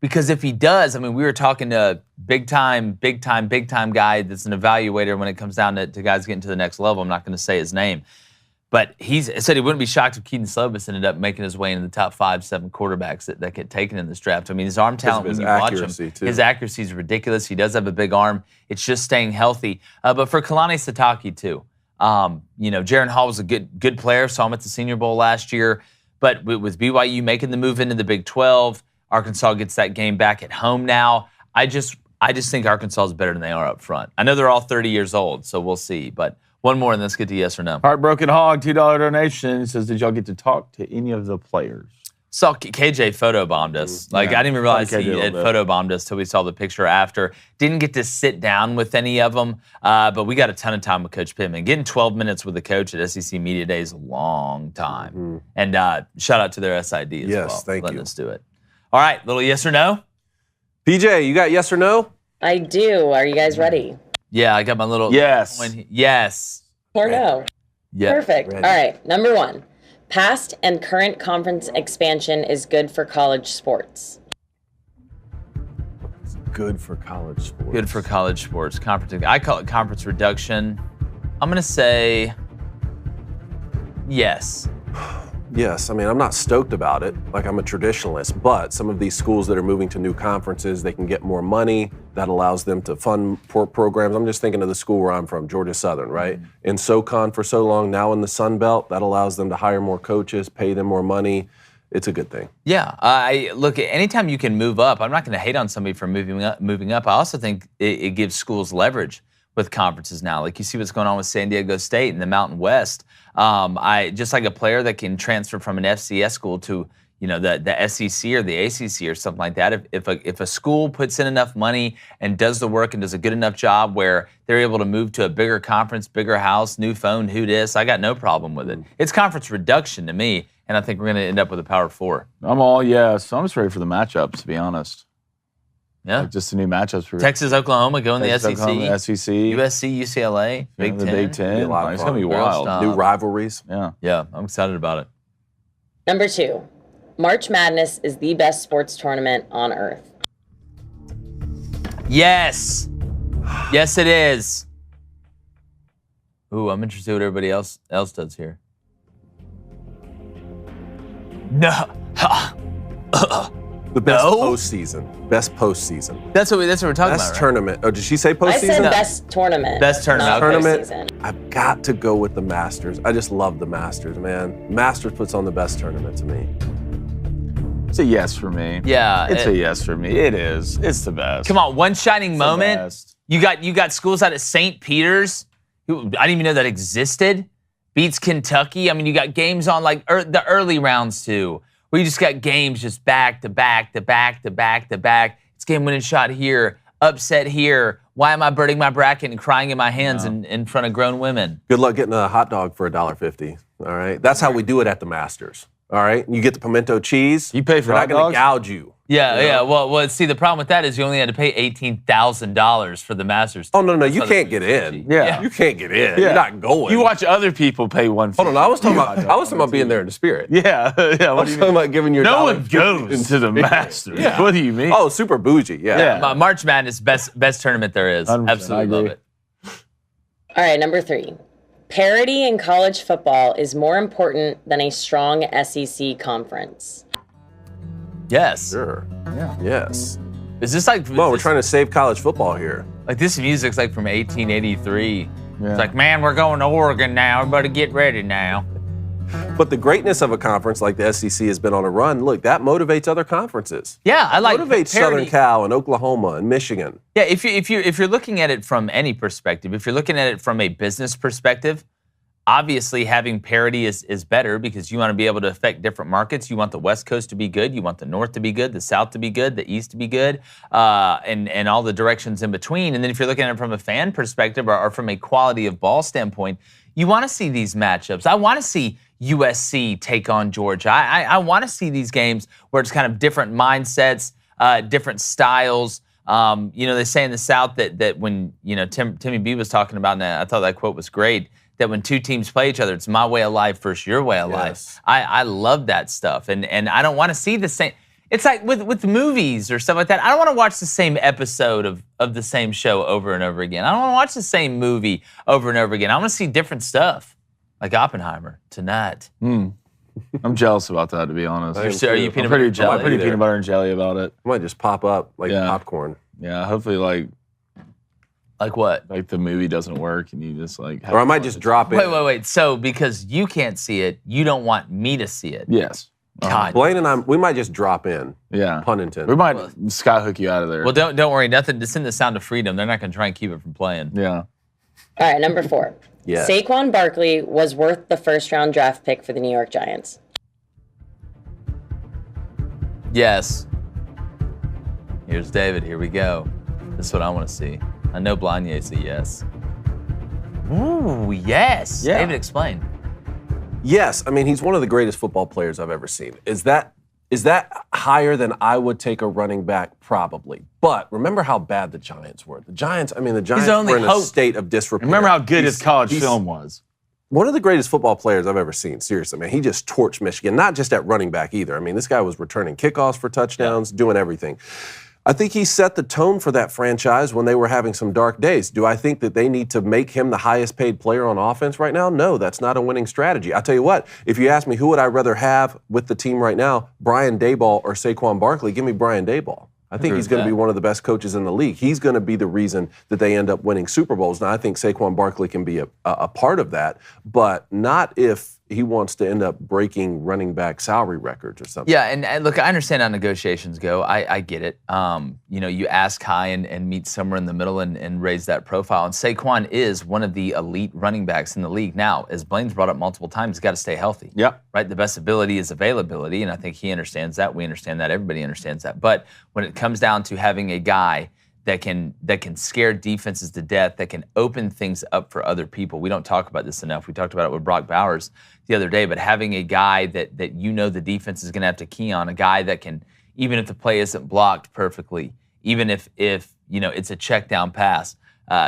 Because if he does, we were talking to a big time guy that's an evaluator when it comes down to guys getting to the next level. I'm not going to say his name. But he said he wouldn't be shocked if Keaton Slovis ended up making his way into the top 5-7 quarterbacks that get taken in this draft. I mean, his arm talent, when you watch him, his accuracy is ridiculous. He does have a big arm. It's just staying healthy. But for Kalani Sitake, too, Jaron Hall was a good player. Saw him at the Senior Bowl last year. But with BYU making the move into the Big 12, Arkansas gets that game back at home now. I just think Arkansas is better than they are up front. I know they're all 30 years old, so we'll see. But one more, and let's get to yes or no. Heartbroken Hog, $2 donation. He says, did y'all get to talk to any of the players? Saw KJ photobombed us. I didn't even realize he had photobombed us till we saw the picture after. Didn't get to sit down with any of them, but we got a ton of time with Coach Pittman. Getting 12 minutes with the coach at SEC Media Day is a long time. Mm-hmm. And shout out to their SID as well. Yes, thank you. Letting us do it. All right, little yes or no? PJ, you got yes or no? I do. Are you guys ready? Yeah, I got my little... Yes. Yes. Or no? Yeah. Perfect. Ready. All right, number 1. Past and current conference expansion is good for college sports. Good for college sports. Good for college sports. I call it conference reduction. I'm going to say yes. Yes. I mean, I'm not stoked about it. Like, I'm a traditionalist. But some of these schools that are moving to new conferences, they can get more money. That allows them to fund programs. I'm just thinking of the school where I'm from, Georgia Southern, right? In SoCon for so long, now in the Sun Belt, that allows them to hire more coaches, pay them more money. It's a good thing. Yeah. Look, anytime you can move up, I'm not going to hate on somebody for moving up. I also think it gives schools leverage with conferences now. Like, you see what's going on with San Diego State in the Mountain West. Just like a player that can transfer from an FCS school to the SEC or the ACC or something like that. If a school puts in enough money and does the work and does a good enough job where they're able to move to a bigger conference, bigger house, new phone, who dis, I got no problem with it. It's conference reduction to me, and I think we're going to end up with a Power 4. I'm all yes. I'm just ready for the matchups, to be honest. Yeah. Like just the new matchups. For Texas, Oklahoma, go in the SEC. Oklahoma, SEC. USC, UCLA, Big Ten. The Big Ten. It's It's going to be wild. New rivalries. Yeah. Yeah, I'm excited about it. Number 2. March Madness is the best sports tournament on earth. Yes. Yes, it is. Ooh, I'm interested what everybody else does here. No. The best No? postseason. Best postseason. That's what we're talking about, Best right? tournament. Oh, did she say postseason? I said best tournament. Best tournament. not Tournament. postseason. I've got to go with the Masters. I just love the Masters, man. Masters puts on the best tournament to me. It's a yes for me. Yeah. It's a yes for me. It is. It's the best. Come on, one shining It's the moment. best. You got schools out at St. Peter's, who I didn't even know that existed, beats Kentucky. I mean, you got games on like the early rounds too, where you just got games just back to back to back to back to back. It's game-winning shot here, upset here. Why am I burning my bracket and crying in my hands in front of grown women? Good luck getting a hot dog for $1.50. All right, that's how we do it at the Masters. All right, you get the pimento cheese. You pay for We're hot not going dogs? to gouge you. Yeah. Well, see, the problem with that is you only had to pay $18,000 for the Masters. Oh no, you can't get in. Yeah. You can't get in. Yeah. You're not going. You watch other people pay $150. Hold on, I was talking about being there in the spirit. Yeah. I was talking about giving you. No one goes to the Masters. Yeah. What do you mean? Oh, super bougie. Yeah. Yeah. March Madness, best tournament there is. 100%, Absolutely I love agree. it. All right, number 3. Parity in college football is more important than a strong SEC conference. Yes. Sure. Yeah. Yes. Is this like? Well, we're trying to save college football here. Like, this music's like from 1883. Yeah. It's like, man, we're going to Oregon now. Everybody get ready now. But the greatness of a conference like the SEC has been on a run. Look, that motivates other conferences. Yeah, I like Motivates Southern Cal and Oklahoma and Michigan. Yeah, if you're looking at it from any perspective, if you're looking at it from a business perspective, obviously having parity is better because you want to be able to affect different markets. You want the West Coast to be good. You want the North to be good, the South to be good, the East to be good, and all the directions in between. And then if you're looking at it from a fan perspective or from a quality of ball standpoint, you want to see these matchups. I want to see USC take on Georgia. I want to see these games where it's kind of different mindsets, different styles. They say in the South that when Timmy B was talking about that, I thought that quote was great. That when two teams play each other, it's my way of life versus your way of life. I love that stuff, and I don't want to see the same. It's like with movies or stuff like that. I don't want to watch the same episode of the same show over and over again. I don't want to watch the same movie over and over again. I want to see different stuff. Like Oppenheimer tonight. I'm jealous about that, to be honest. Are you peanut butter and jelly? I'm pretty peanut butter and jelly about it. I might just pop up like popcorn. Yeah, hopefully Like what? like the movie doesn't work and you just like. Or I might just drop it. Wait. So because you can't see it, you don't want me to see it. Yes. God. Blaine and we might just drop in. Yeah. Pun intended. We might skyhook you out of there. Well, don't worry. Nothing. It's in the Sound of Freedom. They're not going to try and keep it from playing. Yeah. All right, number 4. Yes. Saquon Barkley was worth the first-round draft pick for the New York Giants. Yes. Here's David. Here we go. This is what I want to see. I know Blanier's a yes. Ooh, yes. Yeah. David, explain. Yes, I mean he's one of the greatest football players I've ever seen. Is that higher than I would take a running back? Probably. But remember how bad the Giants were. The Giants were in a state of disrepair. Remember how good his college film was. One of the greatest football players I've ever seen. Seriously, man. He just torched Michigan, not just at running back either. I mean, this guy was returning kickoffs for touchdowns, doing everything. I think he set the tone for that franchise when they were having some dark days. Do I think that they need to make him the highest paid player on offense right now? No, that's not a winning strategy. I'll tell you what, if you ask me who would I rather have with the team right now, Brian Daboll or Saquon Barkley, give me Brian Daboll. I think he's going to be one of the best coaches in the league. He's going to be the reason that they end up winning Super Bowls. Now, I think Saquon Barkley can be a part of that, but not if he wants to end up breaking running back salary records or something. Yeah, and look, I understand how negotiations go. I get it. You ask high and meet somewhere in the middle and raise that profile. And Saquon is one of the elite running backs in the league. Now, as Blaine's brought up multiple times, he's got to stay healthy. Yeah. Right? The best ability is availability, and I think he understands that. We understand that. Everybody understands that. But when it comes down to having a guy that can scare defenses to death, that can open things up for other people. We don't talk about this enough. We talked about it with Brock Bowers the other day, but having a guy that the defense is going to have to key on, a guy that can, even if the play isn't blocked perfectly, even if it's a check down pass,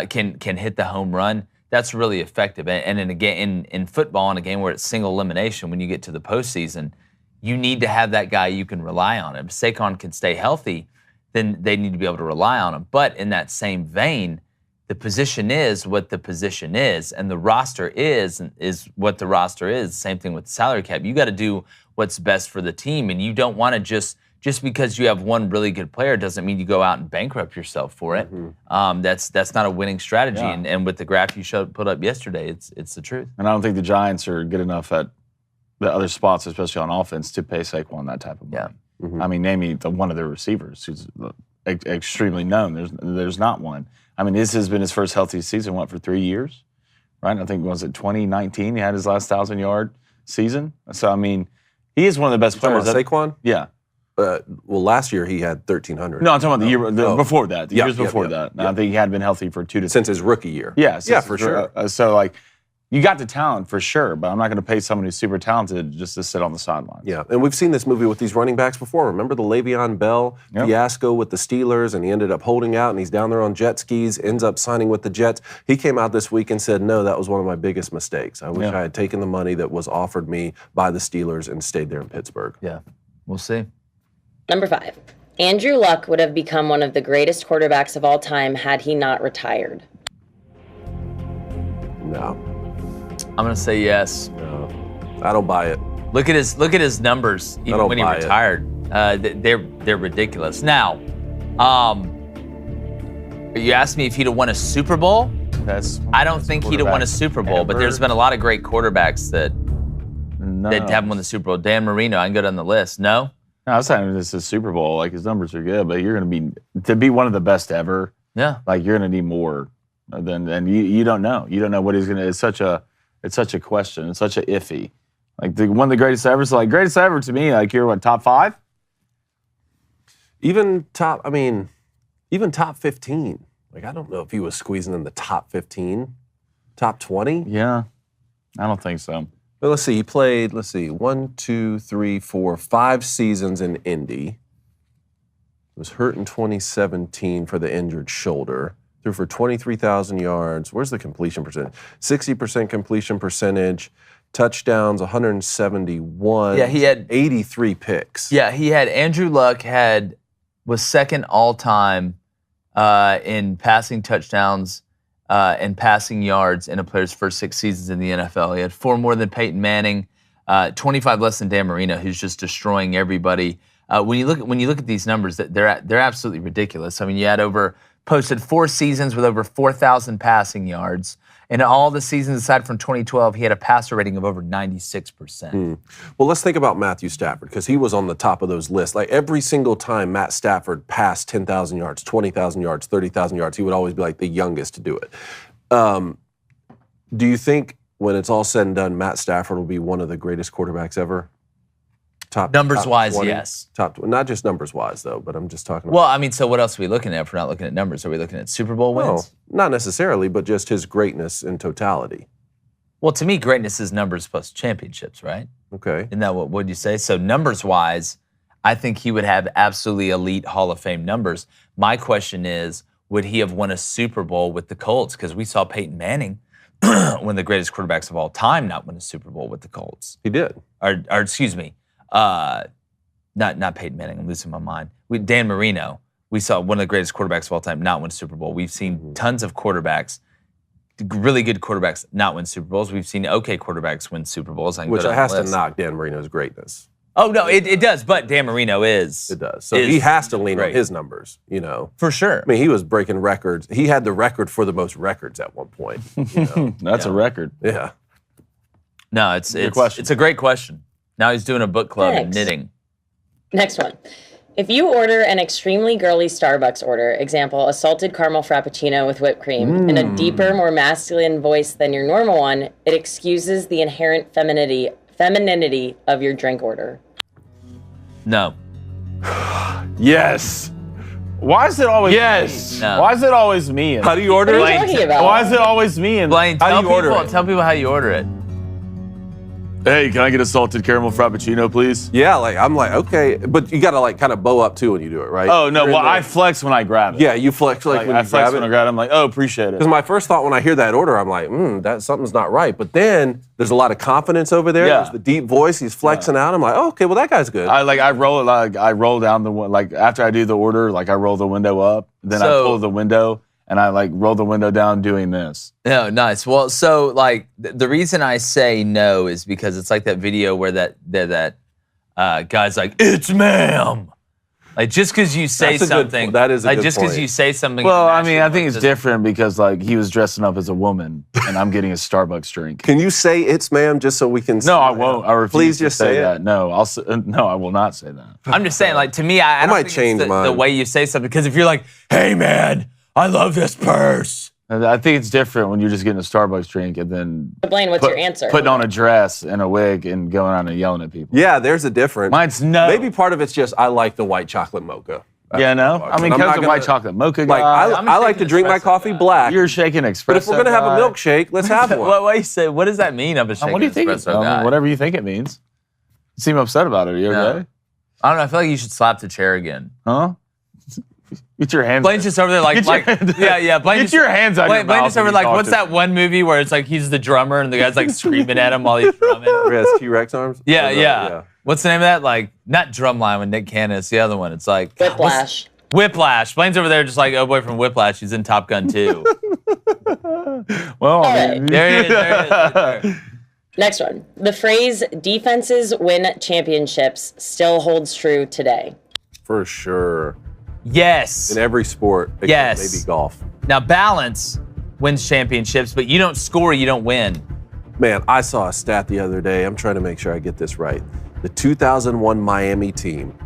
can hit the home run. That's really effective. And in football, in a game where it's single elimination, when you get to the postseason, you need to have that guy you can rely on. If Saquon can stay healthy, then they need to be able to rely on him. But in that same vein, the position is what the position is, and the roster is what the roster is. Same thing with the salary cap. You got to do what's best for the team, and you don't want to just because you have one really good player doesn't mean you go out and bankrupt yourself for it. Mm-hmm. That's not a winning strategy. Yeah. And with the graph you put up yesterday, it's the truth. And I don't think the Giants are good enough at the other spots, especially on offense, to pay Saquon that type of money. Yeah. Mm-hmm. I mean, name me one of their receivers who's extremely known. There's not one. I mean, this has been his first healthy season, for 3 years, right? I think, was it 2019? He had his last 1,000-yard season. So, I mean, he is one of the best players. Saquon? Yeah. Well, last year he had 1,300. No, I'm talking about the year before that. The years before that. Yeah. I think he had been healthy for 2 to 3. Since his rookie year. Yeah, for sure. So, you got the talent for sure, but I'm not going to pay someone who's super talented just to sit on the sidelines. Yeah, and we've seen this movie with these running backs before. Remember the Le'Veon Bell fiasco with the Steelers, and he ended up holding out, and he's down there on jet skis, ends up signing with the Jets. He came out this week and said, no, that was one of my biggest mistakes. I wish I had taken the money that was offered me by the Steelers and stayed there in Pittsburgh. Yeah, we'll see. Number 5. Andrew Luck would have become one of the greatest quarterbacks of all time had he not retired. No. I'm going to say yes. No, I don't buy it. Look at his numbers, even when he retired. They're ridiculous. Now, you asked me if he'd have won a Super Bowl. I don't think he'd have won a Super Bowl, but there's been a lot of great quarterbacks that haven't won the Super Bowl. Dan Marino, I can go down the list. No? No, I was saying this is Super Bowl. His numbers are good, but you're going to be one of the best ever. Yeah. You're going to need more than you don't know. You don't know what he's going to. It's such a question. It's such a iffy. One of the greatest ever. So greatest ever to me. You're what, top 5? Even top 15. I don't know if he was squeezing in the top 15, top 20. Yeah, I don't think so. Well, let's see. He played. 1, 2, 3, 4, 5 seasons in Indy. Was hurt in 2017 for the injured shoulder. Threw for 23,000 yards. Where's the completion percentage? 60% completion percentage. Touchdowns, 171. Yeah, he had 83 picks. Yeah, he had. Andrew Luck was second all time in passing touchdowns in passing yards in a player's first 6 seasons in the NFL. He had 4 more than Peyton Manning, 25 less than Dan Marino, who's just destroying everybody. When you look at these numbers, they're absolutely ridiculous. I mean, you had posted 4 seasons with over 4,000 passing yards. In all the seasons aside from 2012, he had a passer rating of over 96%. Well, let's think about Matthew Stafford, because he was on the top of those lists. Like every single time Matt Stafford passed 10,000 yards, 20,000 yards, 30,000 yards, he would always be like the youngest to do it. Do you think when it's all said and done, Matt Stafford will be one of the greatest quarterbacks ever? Numbers-wise, 20? yes. Not just numbers-wise, though, but I'm just talking about... Well, I mean, so what else are we looking at if we're not looking at numbers? Are we looking at Super Bowl wins? No, not necessarily, but just his greatness in totality. Well, to me, greatness is numbers plus championships, right? Okay. Isn't that what would you say? So numbers-wise, I think he would have absolutely elite Hall of Fame numbers. My question is, would he have won a Super Bowl with the Colts? Because we saw Peyton Manning, one of the greatest quarterbacks of all time, not win a Super Bowl with the Colts. He did. Or excuse me, not Peyton Manning. I'm losing my mind. Dan Marino. We saw one of the greatest quarterbacks of all time not win a Super Bowl. We've seen tons of quarterbacks, really good quarterbacks, not win Super Bowls. We've seen okay quarterbacks win Super Bowls. Which has to knock Dan Marino's greatness. Oh no, it does. But Dan Marino is. It does. So he has to lean on his numbers. You know, for sure. I mean, he was breaking records. He had the record for the most records at one point. You know? That's a record. Yeah. No, it's a great question. Now he's doing a book club and knitting. Next one. If you order an extremely girly Starbucks order, example, a salted caramel frappuccino with whipped cream, in a deeper, more masculine voice than your normal one, it excuses the inherent femininity of your drink order. No. Yes. Why is it always me? No. Why is it always me? How do you order it? What are you talking about? Why is it always me? Blaine, How do you order it? Tell people how you order it. Hey, can I get a salted caramel frappuccino, please? Yeah, I'm like, okay. But you got to kind of bow up too when you do it, right? Oh, no. Well, I flex when I grab it. Yeah, you flex when I you flex grab when it. I grab it. I'm like, oh, appreciate it. Because my first thought when I hear that order, I'm like, that something's not right. But then there's a lot of confidence over there. Yeah. There's the deep voice. He's flexing out. I'm like, oh, okay, well that guy's good. I roll down after I do the order, I roll the window up, then I pull the window and I roll the window down doing this. No, nice. Well, so the reason I say no is because it's like that video where that guy's like, "It's ma'am." Like just because you say something, that is a good just because point. you say something. Well, I mean, I think it's different because he was dressing up as a woman and I'm getting a Starbucks drink. Can you say it's ma'am just so we can? No, I won't. I refuse. Please to just say say that. it. No, I will not say that. I'm just saying, to me, I don't might think change it's mine. the way you say something. Because if you're like, "Hey, man, I love this purse." I think it's different when you're just getting a Starbucks drink and then Blaine, what's your answer? putting on a dress and a wig and going around and yelling at people. Yeah, there's a difference. Mine's no. Maybe part of it's just I like the white chocolate mocha. Yeah, no. I mean, I'm because not of gonna- white chocolate mocha guy. I like to drink my espresso coffee guy. black. You're shaking espresso. But if we're gonna have a guy. milkshake, let's have one. What does that mean? I'm a shaking What do you think? espresso guy. Whatever you think it means. You seem upset about it. Are you okay? I don't know. I feel like you should slap the chair again. Huh? Get your hands. Blaine's just over there Get your- Blaine Get just, your hands out of your Blaine mouth just over when there you talk what's to that one movie where it's he's the drummer and the guy's screaming at him while he's drumming? Who has T-Rex arms? Yeah. What's the name of that? Not Drumline with Nick Cannon. It's the other one. It's Whiplash. Whiplash. Blaine's over there just oh boy from Whiplash. He's in Top Gun 2. Well, right. There it is. Right there. Next one. The phrase defenses win championships still holds true today. For sure. Yes. In every sport, except Yes. maybe golf. Now balance wins championships, but you don't score, you don't win. Man, I saw a stat the other day. I'm trying to make sure I get this right. The 2001 Miami team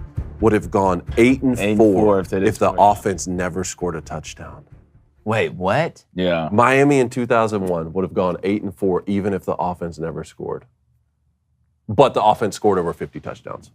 would have gone 8-4 if the offense never scored a touchdown. Wait, what? Yeah. Miami in 2001 would have gone 8-4 even if the offense never scored. But the offense scored over 50 touchdowns.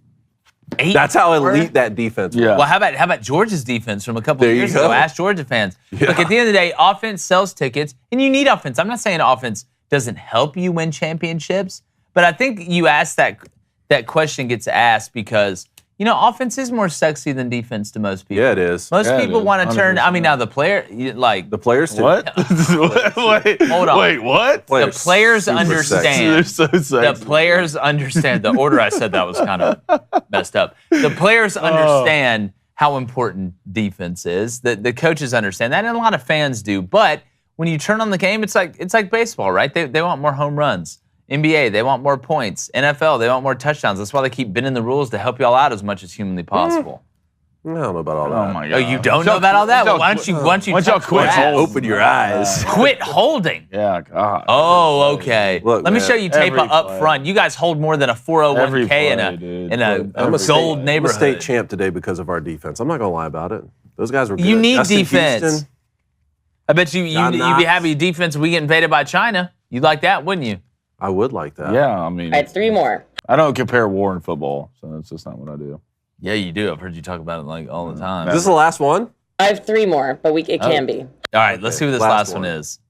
That's how elite that defense was. Yeah. Well, how about Georgia's defense from a couple of There you years go. ago? Ask Georgia fans. Yeah. Look, at the end of the day, offense sells tickets, and you need offense. I'm not saying offense doesn't help you win championships, but I think you ask that question gets asked because offense is more sexy than defense to most people. Yeah, it is. Most Yeah, people it is. want to turn. 100%. I mean, now the player The players too. What? Wait, Hold on. Wait, what? the players super understand. They're so sexy. The players understand. The order I said that was kind of messed up. The players understand how important defense is. The coaches understand that, and a lot of fans do. But when you turn on the game, it's like baseball, right? They want more home runs. NBA, they want more points. NFL, they want more touchdowns. That's why they keep bending the rules to help y'all out as much as humanly possible. I don't know about all that. Oh my God! Oh, you don't know about all that? Well, why don't you quit? Open your eyes. Quit holding. Yeah, God. Oh, okay. Look, Let me man, show you tape every up play. front. You guys hold more than a 401k in a I'm a gold neighborhood. state champ today because of our defense. I'm not gonna lie about it. Those guys were good. You need Justin defense. Houston, I bet you'd John be Knox. happy defense if we get invaded by China. You'd like that, wouldn't you? I would like that. Yeah, I mean, All right, 3 more. I don't compare war and football, so that's just not what I do. Yeah, you do. I've heard you talk about it like all the time. Is this the last one? I have 3 more, but it can be. All right, let's see what this last one is.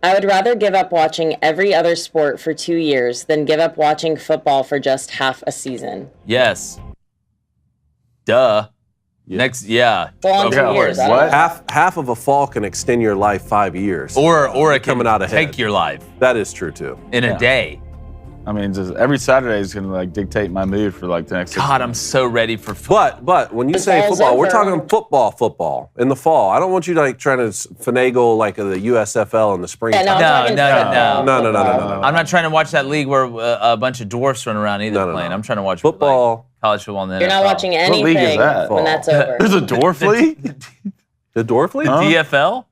I would rather give up watching every other sport for 2 years than give up watching football for just half a season. Yes. Duh. Next, yeah. Full on 2 Okay, years. I don't what? know. Half of a fall can extend your life 5 years. Or it can coming out ahead. take your life That is true too. in a day. I mean, just every Saturday is gonna like dictate my mood for like the next. 6 God, I'm months. so ready for football. But when you say ball's football, we're over. talking football in the fall. I don't want you to like trying to finagle like the USFL in the springtime. Yeah, I'm No, talking no, football. No. I'm not trying to watch that league where a bunch of dwarfs run around either No. playing. I'm trying to watch Football. like, college football in the You're NFL. not watching What league is anything that? when that's over. There's a dwarf league. The Dwarf League? Huh? DFL?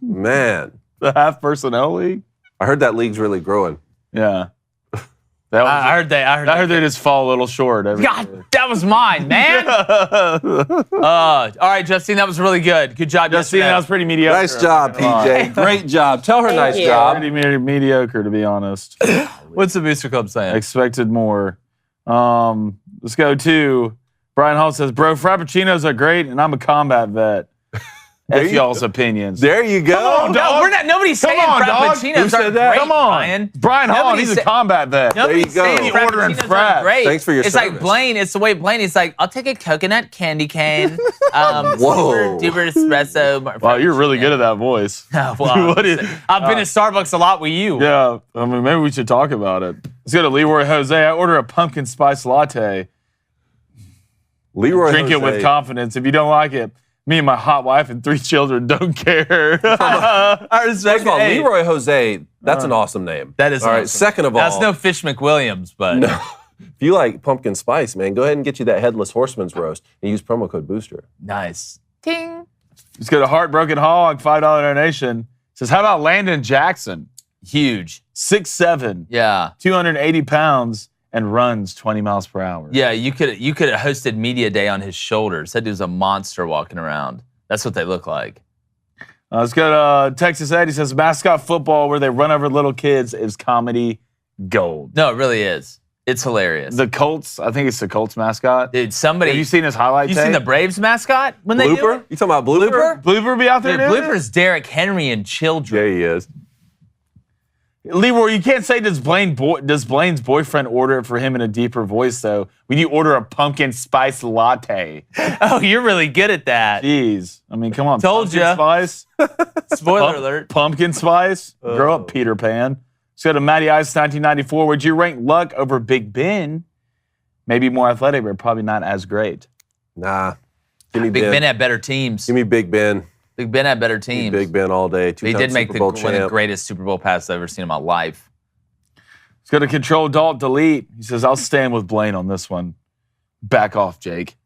Man, The half personnel league. I heard that league's really growing. Yeah. That was, I heard they just fall a little short. Every God, that was mine, man. All right, Justine, that was really good. Good job, Justine, Justine. that was pretty mediocre. Nice job, PJ. Great job. Tell her Thank nice you. job. Pretty mediocre, to be honest. What's the Booster Club saying? Expected more. Let's go to Brian Hall says, "Bro, frappuccinos are great, and I'm a combat vet." F y'all's opinions. There you go. Come on, No, dog. we're not. Nobody's saying on, dog. frappuccinos Who said are that? great, Come on. Brian. Brian Hall, Nobody he's a said- combat vet. Nobody's you go. saying He ordering frappuccinos fraps. are great. Thanks for your It's like service. Blaine. It's the way Blaine. He's like, I'll take a coconut candy cane. Whoa. Super duper espresso. Wow, you're really good at that voice. Well, What is- I've been at Starbucks a lot with you. Yeah, I mean, maybe we should talk about it. Let's go to Leroy Jose. I order a pumpkin spice latte. Leroy Drink it with Jose. confidence. If you don't like it, me and my hot wife and 3 children don't care. I respect First of all, it. Hey, Leroy Jose, that's an awesome name. That is all right. awesome. Second of all, That's no Fish McWilliams, but if you like pumpkin spice, man, go ahead and get you that headless horseman's roast and use promo code Booster. nice. Ting. Let's go to Heartbroken Hog, $5 donation. Says, how about Landon Jackson? Huge. 6'7", Yeah. 280 pounds, and runs 20 miles per hour. Yeah, you could have hosted media day on his shoulders. That dude's a monster walking around. That's what they look like. Let's go to Texas Ed. He says, mascot football where they run over little kids is comedy gold. No, it really is. It's hilarious. The Colts, I think it's the Colts mascot. Dude, somebody. Have you seen his highlight You tape? seen the Braves mascot when they do Blooper? it? You talking about Blooper? Blooper be out there Dude, doing it? Blooper's Derrick Henry and children. Yeah, he is. Leroy, you can't say does Blaine's boyfriend order it for him in a deeper voice, though, when you order a pumpkin spice latte. Oh, you're really good at that. Jeez. I mean, come on. Told pumpkin ya. Spice? Spoiler alert. Pumpkin spice? Grow up, Peter Pan. Let's go to Matty Ice, 1994. Would you rank Luck over Big Ben? Maybe more athletic, but probably not as great. Nah. Give me Big Ben. Ben had better teams. Give me Big Ben. Big Ben had better teams. Big Ben all day. He Two-time did make Super Bowl one of the champ. greatest Super Bowl passes I've ever seen in my life. Let's go to Control Dalt Delete. He says, I'll stand with Blaine on this one. Back off, Jake.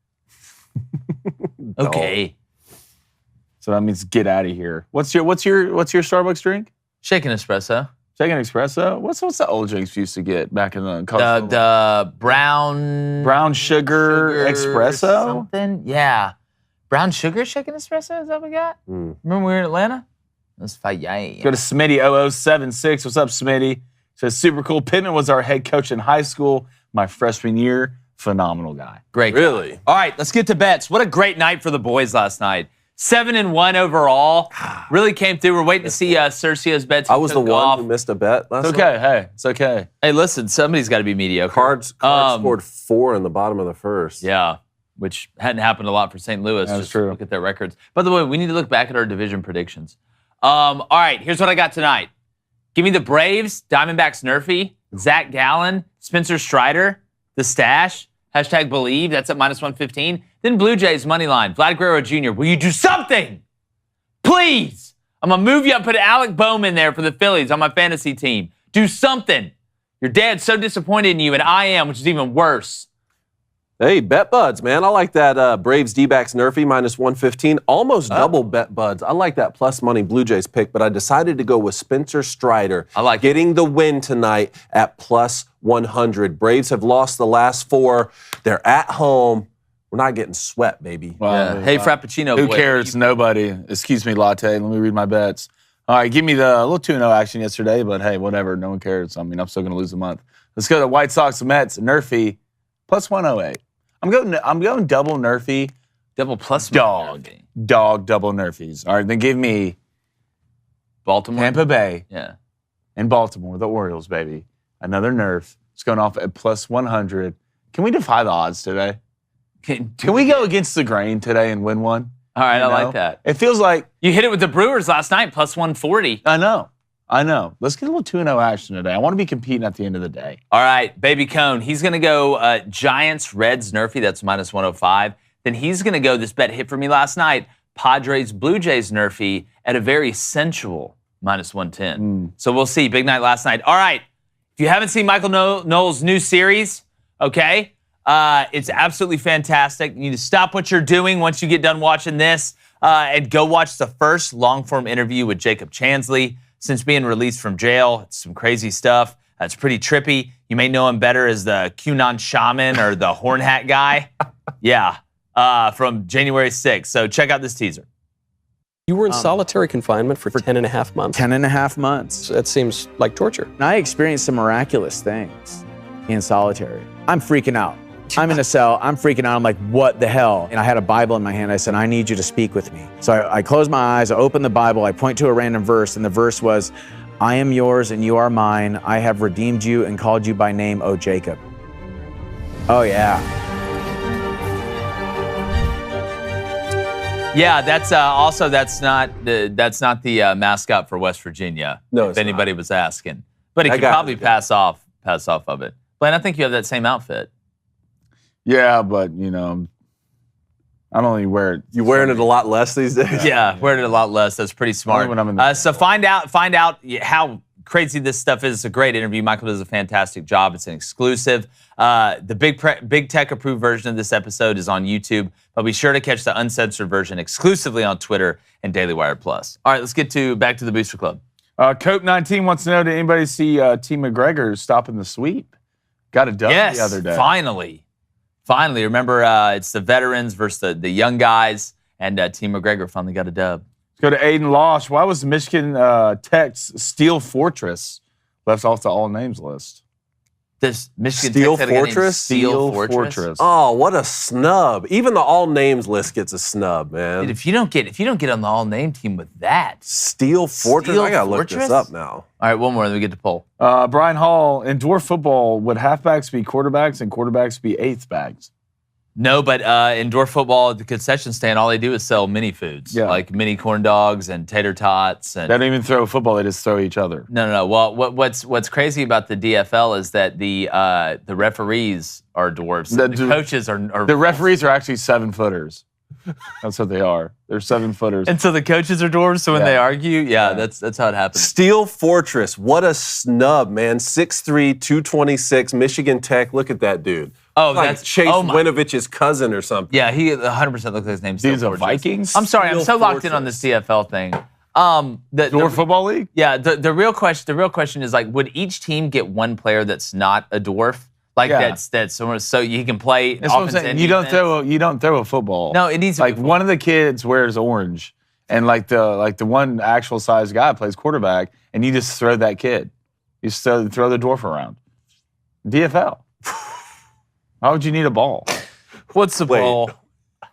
Okay. So that means get out of here. What's your Starbucks drink? Shaken espresso. Shaken espresso? What's the old drinks you used to get back in the college? The brown sugar espresso? Something? Yeah. Brown sugar shaken espresso? Is that what we got? Mm. Remember we were in Atlanta? That's fire. Go to Smitty0076. What's up, Smitty? Says, super cool. Pittman was our head coach in high school my freshman year. Phenomenal guy. Great. Really? All right, let's get to bets. What a great night for the boys last night. 7-1 overall. Really came through. We're waiting to see Sergio's bets. I was the one who missed a bet last It's night. okay. Hey, it's okay. Hey, listen, somebody's got to be mediocre. Cards scored 4 in the bottom of the first. Yeah, which hadn't happened a lot for St. Louis. That's Just true. look at their records. By the way, we need to look back at our division predictions. All right, here's what I got tonight. Give me the Braves, Diamondbacks Nerfy, Zach Gallen, Spencer Strider, the Stash, #Believe, that's at -115. Then Blue Jays money line, Vlad Guerrero Jr. Will you do something? Please. I'm going to move you up, put Alec Bowman there for the Phillies on my fantasy team. Do something. Your dad's so disappointed in you, and I am, which is even worse. Hey, bet buds, man. I like that Braves D-backs Nerfy -115. Almost double bet buds. I like that plus money Blue Jays pick, but I decided to go with Spencer Strider. I like getting the win tonight at plus 100. Braves have lost the last 4. They're at home. We're not getting swept, baby. Well, Hey, Frappuccino. Who boy, cares? Nobody. Excuse me, Latte. Let me read my bets. All right, give me the little 2-0 action yesterday, but hey, whatever. No one cares. I mean, I'm still going to lose a month. Let's go to White Sox Mets. Nerfy plus 108. I'm going double Nerfy. Double plus Dog double Nerfies. All right, then give me Baltimore. Tampa Bay. Yeah. And Baltimore, the Orioles, baby. Another Nerf. It's going off at plus 100. Can we defy the odds today? Can we go against the grain today and win one? All right, I like that. It feels like You hit it with the Brewers last night, plus 140. I know. Let's get a little 2-0 action today. I want to be competing at the end of the day. All right, Baby Cone. He's going to go Giants, Reds, Nerfy. That's minus 105. Then he's going to go, this bet hit for me last night, Padres, Blue Jays, Nerfy at a very sensual minus 110. So we'll see. Big night last night. All right. If you haven't seen Michael Knowles' new series, okay, it's absolutely fantastic. You need to stop what you're doing once you get done watching this and go watch the first long-form interview with Jacob Chansley since being released from jail. It's some crazy stuff. It's pretty trippy. You may know him better as the QAnon shaman or the horn hat guy. Yeah, from January 6th. So check out this teaser. You were in solitary confinement for 10 and a half months. 10 and a half months. So that seems like torture. And I experienced some miraculous things in solitary. I'm freaking out. I'm in a cell. I'm freaking out. I'm like, what the hell? And I had a Bible in my hand. I said, I need you to speak with me. So I closed my eyes. I opened the Bible. I point to a random verse. And the verse was, I am yours and you are mine. I have redeemed you and called you by name, O Jacob. Oh, yeah. Yeah, that's also that's not the mascot for West Virginia. No, if it's anybody was asking, but he That could guy probably was good. pass off of it. Blaine, I think you have that same outfit. Yeah, but, you know, I don't even wear it. You wearing it a lot less these days? Yeah, wearing it a lot less. That's pretty smart. Only when I'm in the So find out how crazy this stuff is. It's a great interview. Michael does a fantastic job. It's an exclusive. The Big Tech approved version of this episode is on YouTube, but be sure to catch the uncensored version exclusively on Twitter and Daily Wire Plus. All right, let's get back to the Booster Club. Cope19 wants to know, did anybody see T. McGregor stopping the sweep? Got a dub the other day. Finally. Remember, it's the veterans versus the young guys, and Team McGregor finally got a dub. Let's go to Aiden Losh. Why was the Michigan Tech's Steel Fortress left off the all names list? This Michigan Steel Tech's had a guy named Fortress? Steel Fortress. Oh, what a snub. Even the all names list gets a snub, man. Dude, if you don't get on the all name team with that. Steel Fortress? Steel I gotta look Fortress? this up now. All right, one more, then we get to poll. Brian Hall, in dwarf football, would halfbacks be quarterbacks and quarterbacks be eighth backs? No, but indoor football at the concession stand, all they do is sell mini foods, like mini corn dogs and tater tots. And They don't even throw football; they just throw each other. No. Well, what's crazy about the DFL is that the referees are dwarfs. The coaches are the referees are actually 7-footers. That's what they are. They're 7-footers. And so the coaches are dwarves. So when they argue, that's how it happens. Steel Fortress. What a snub, man. 6'3", 226, Michigan Tech. Look at that dude. Oh, like that's Chase Winovich's cousin or something. Yeah, he 100% looks like his name's These are Vikings? I'm sorry, I'm Steel so locked in on this DFL thing. The Dwarf Football League? Yeah, the real question is, like, would each team get one player that's not a dwarf? Like that's so you can play That's what I'm offense saying. and You defense? don't throw a football. No, it needs to like be one of the kids wears orange, and like the one actual size guy plays quarterback, and you just throw that kid. You just throw the dwarf around. DFL. Why would you need a ball? What's the poll?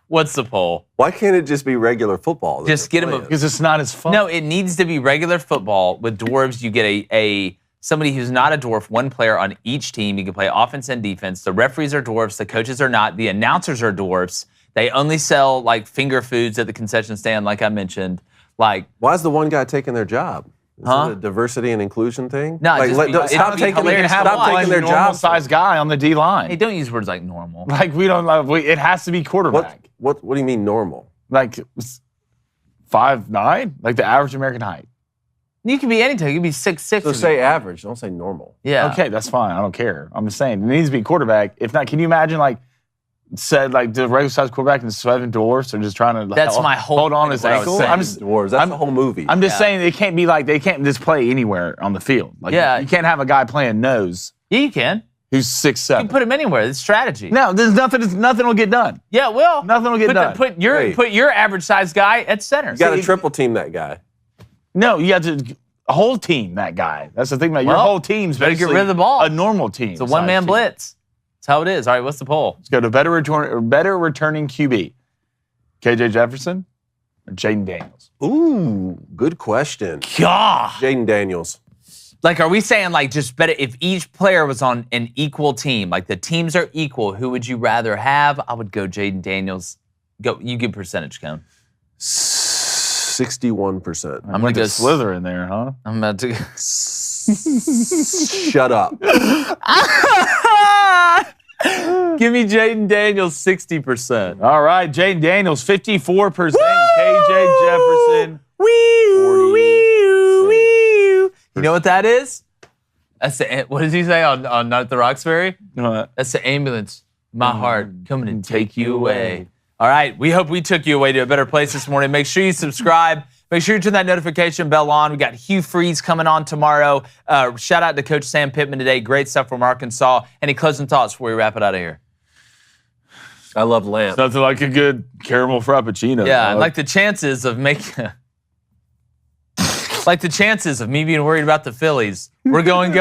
What's the poll? Why can't it just be regular football? Just get him because it's not as fun. No, it needs to be regular football. With dwarves, you get a somebody who's not a dwarf, one player on each team. You can play offense and defense. The referees are dwarfs. The coaches are not. The announcers are dwarfs. They only sell like finger foods at the concession stand, like I mentioned. Like, why is the one guy taking their job? Is it a diversity and inclusion thing? No, stop taking their normal job. size guy on the D line. Hey, don't use words like normal. Like we don't. It has to be quarterback. What do you mean normal? Like 5'9", like the average American height. You can be anything. You can be 6'6". So say average. Don't say normal. Yeah. Okay, that's fine. I don't care. I'm just saying it needs to be quarterback. If not, can you imagine like the regular size quarterback in Seven Dwarfs are just trying to That's my whole hold on point his of what I was ankle? saying. I'm just Dwarves. That's the whole movie. I'm just saying they can't be like they can't just play anywhere on the field. Like Yeah. you can't have a guy playing nose Yeah, you can. who's 6'7". You can put him anywhere. It's strategy. No, there's nothing will get done. Yeah, well. Nothing will get done. Put your average size guy at center. you got to triple team that guy. No, you have to whole team that guy. That's the thing about your Well, whole team's better get basically rid of the ball. a normal team. It's a one-man blitz. That's how it is. All right, what's the poll? Let's go to better returning QB. KJ Jefferson or Jaden Daniels? Ooh, good question. God. Jaden Daniels. Like, are we saying, like, just better if each player was on an equal team, like the teams are equal, who would you rather have? I would go Jaden Daniels. Go, you give percentage, Cone. 61%. I'm going to go Slither in there, huh? I'm about to go. Shut up. Give me Jaden Daniels 60%. All right, Jaden Daniels, 54%. KJ Jefferson, 46%. You know what that is? That's the, what does he say on Not at the Roxbury? What? That's the ambulance. My heart coming and take you away. All right, we hope we took you away to a better place this morning. Make sure you subscribe. Make sure you turn that notification bell on. We got Hugh Freeze coming on tomorrow. Shout out to Coach Sam Pittman today. Great stuff from Arkansas. Any closing thoughts before we wrap it out of here? I love lamb. Nothing like a good caramel frappuccino. Yeah, and like the chances of making... like the chances of me being worried about the Phillies, we're gone.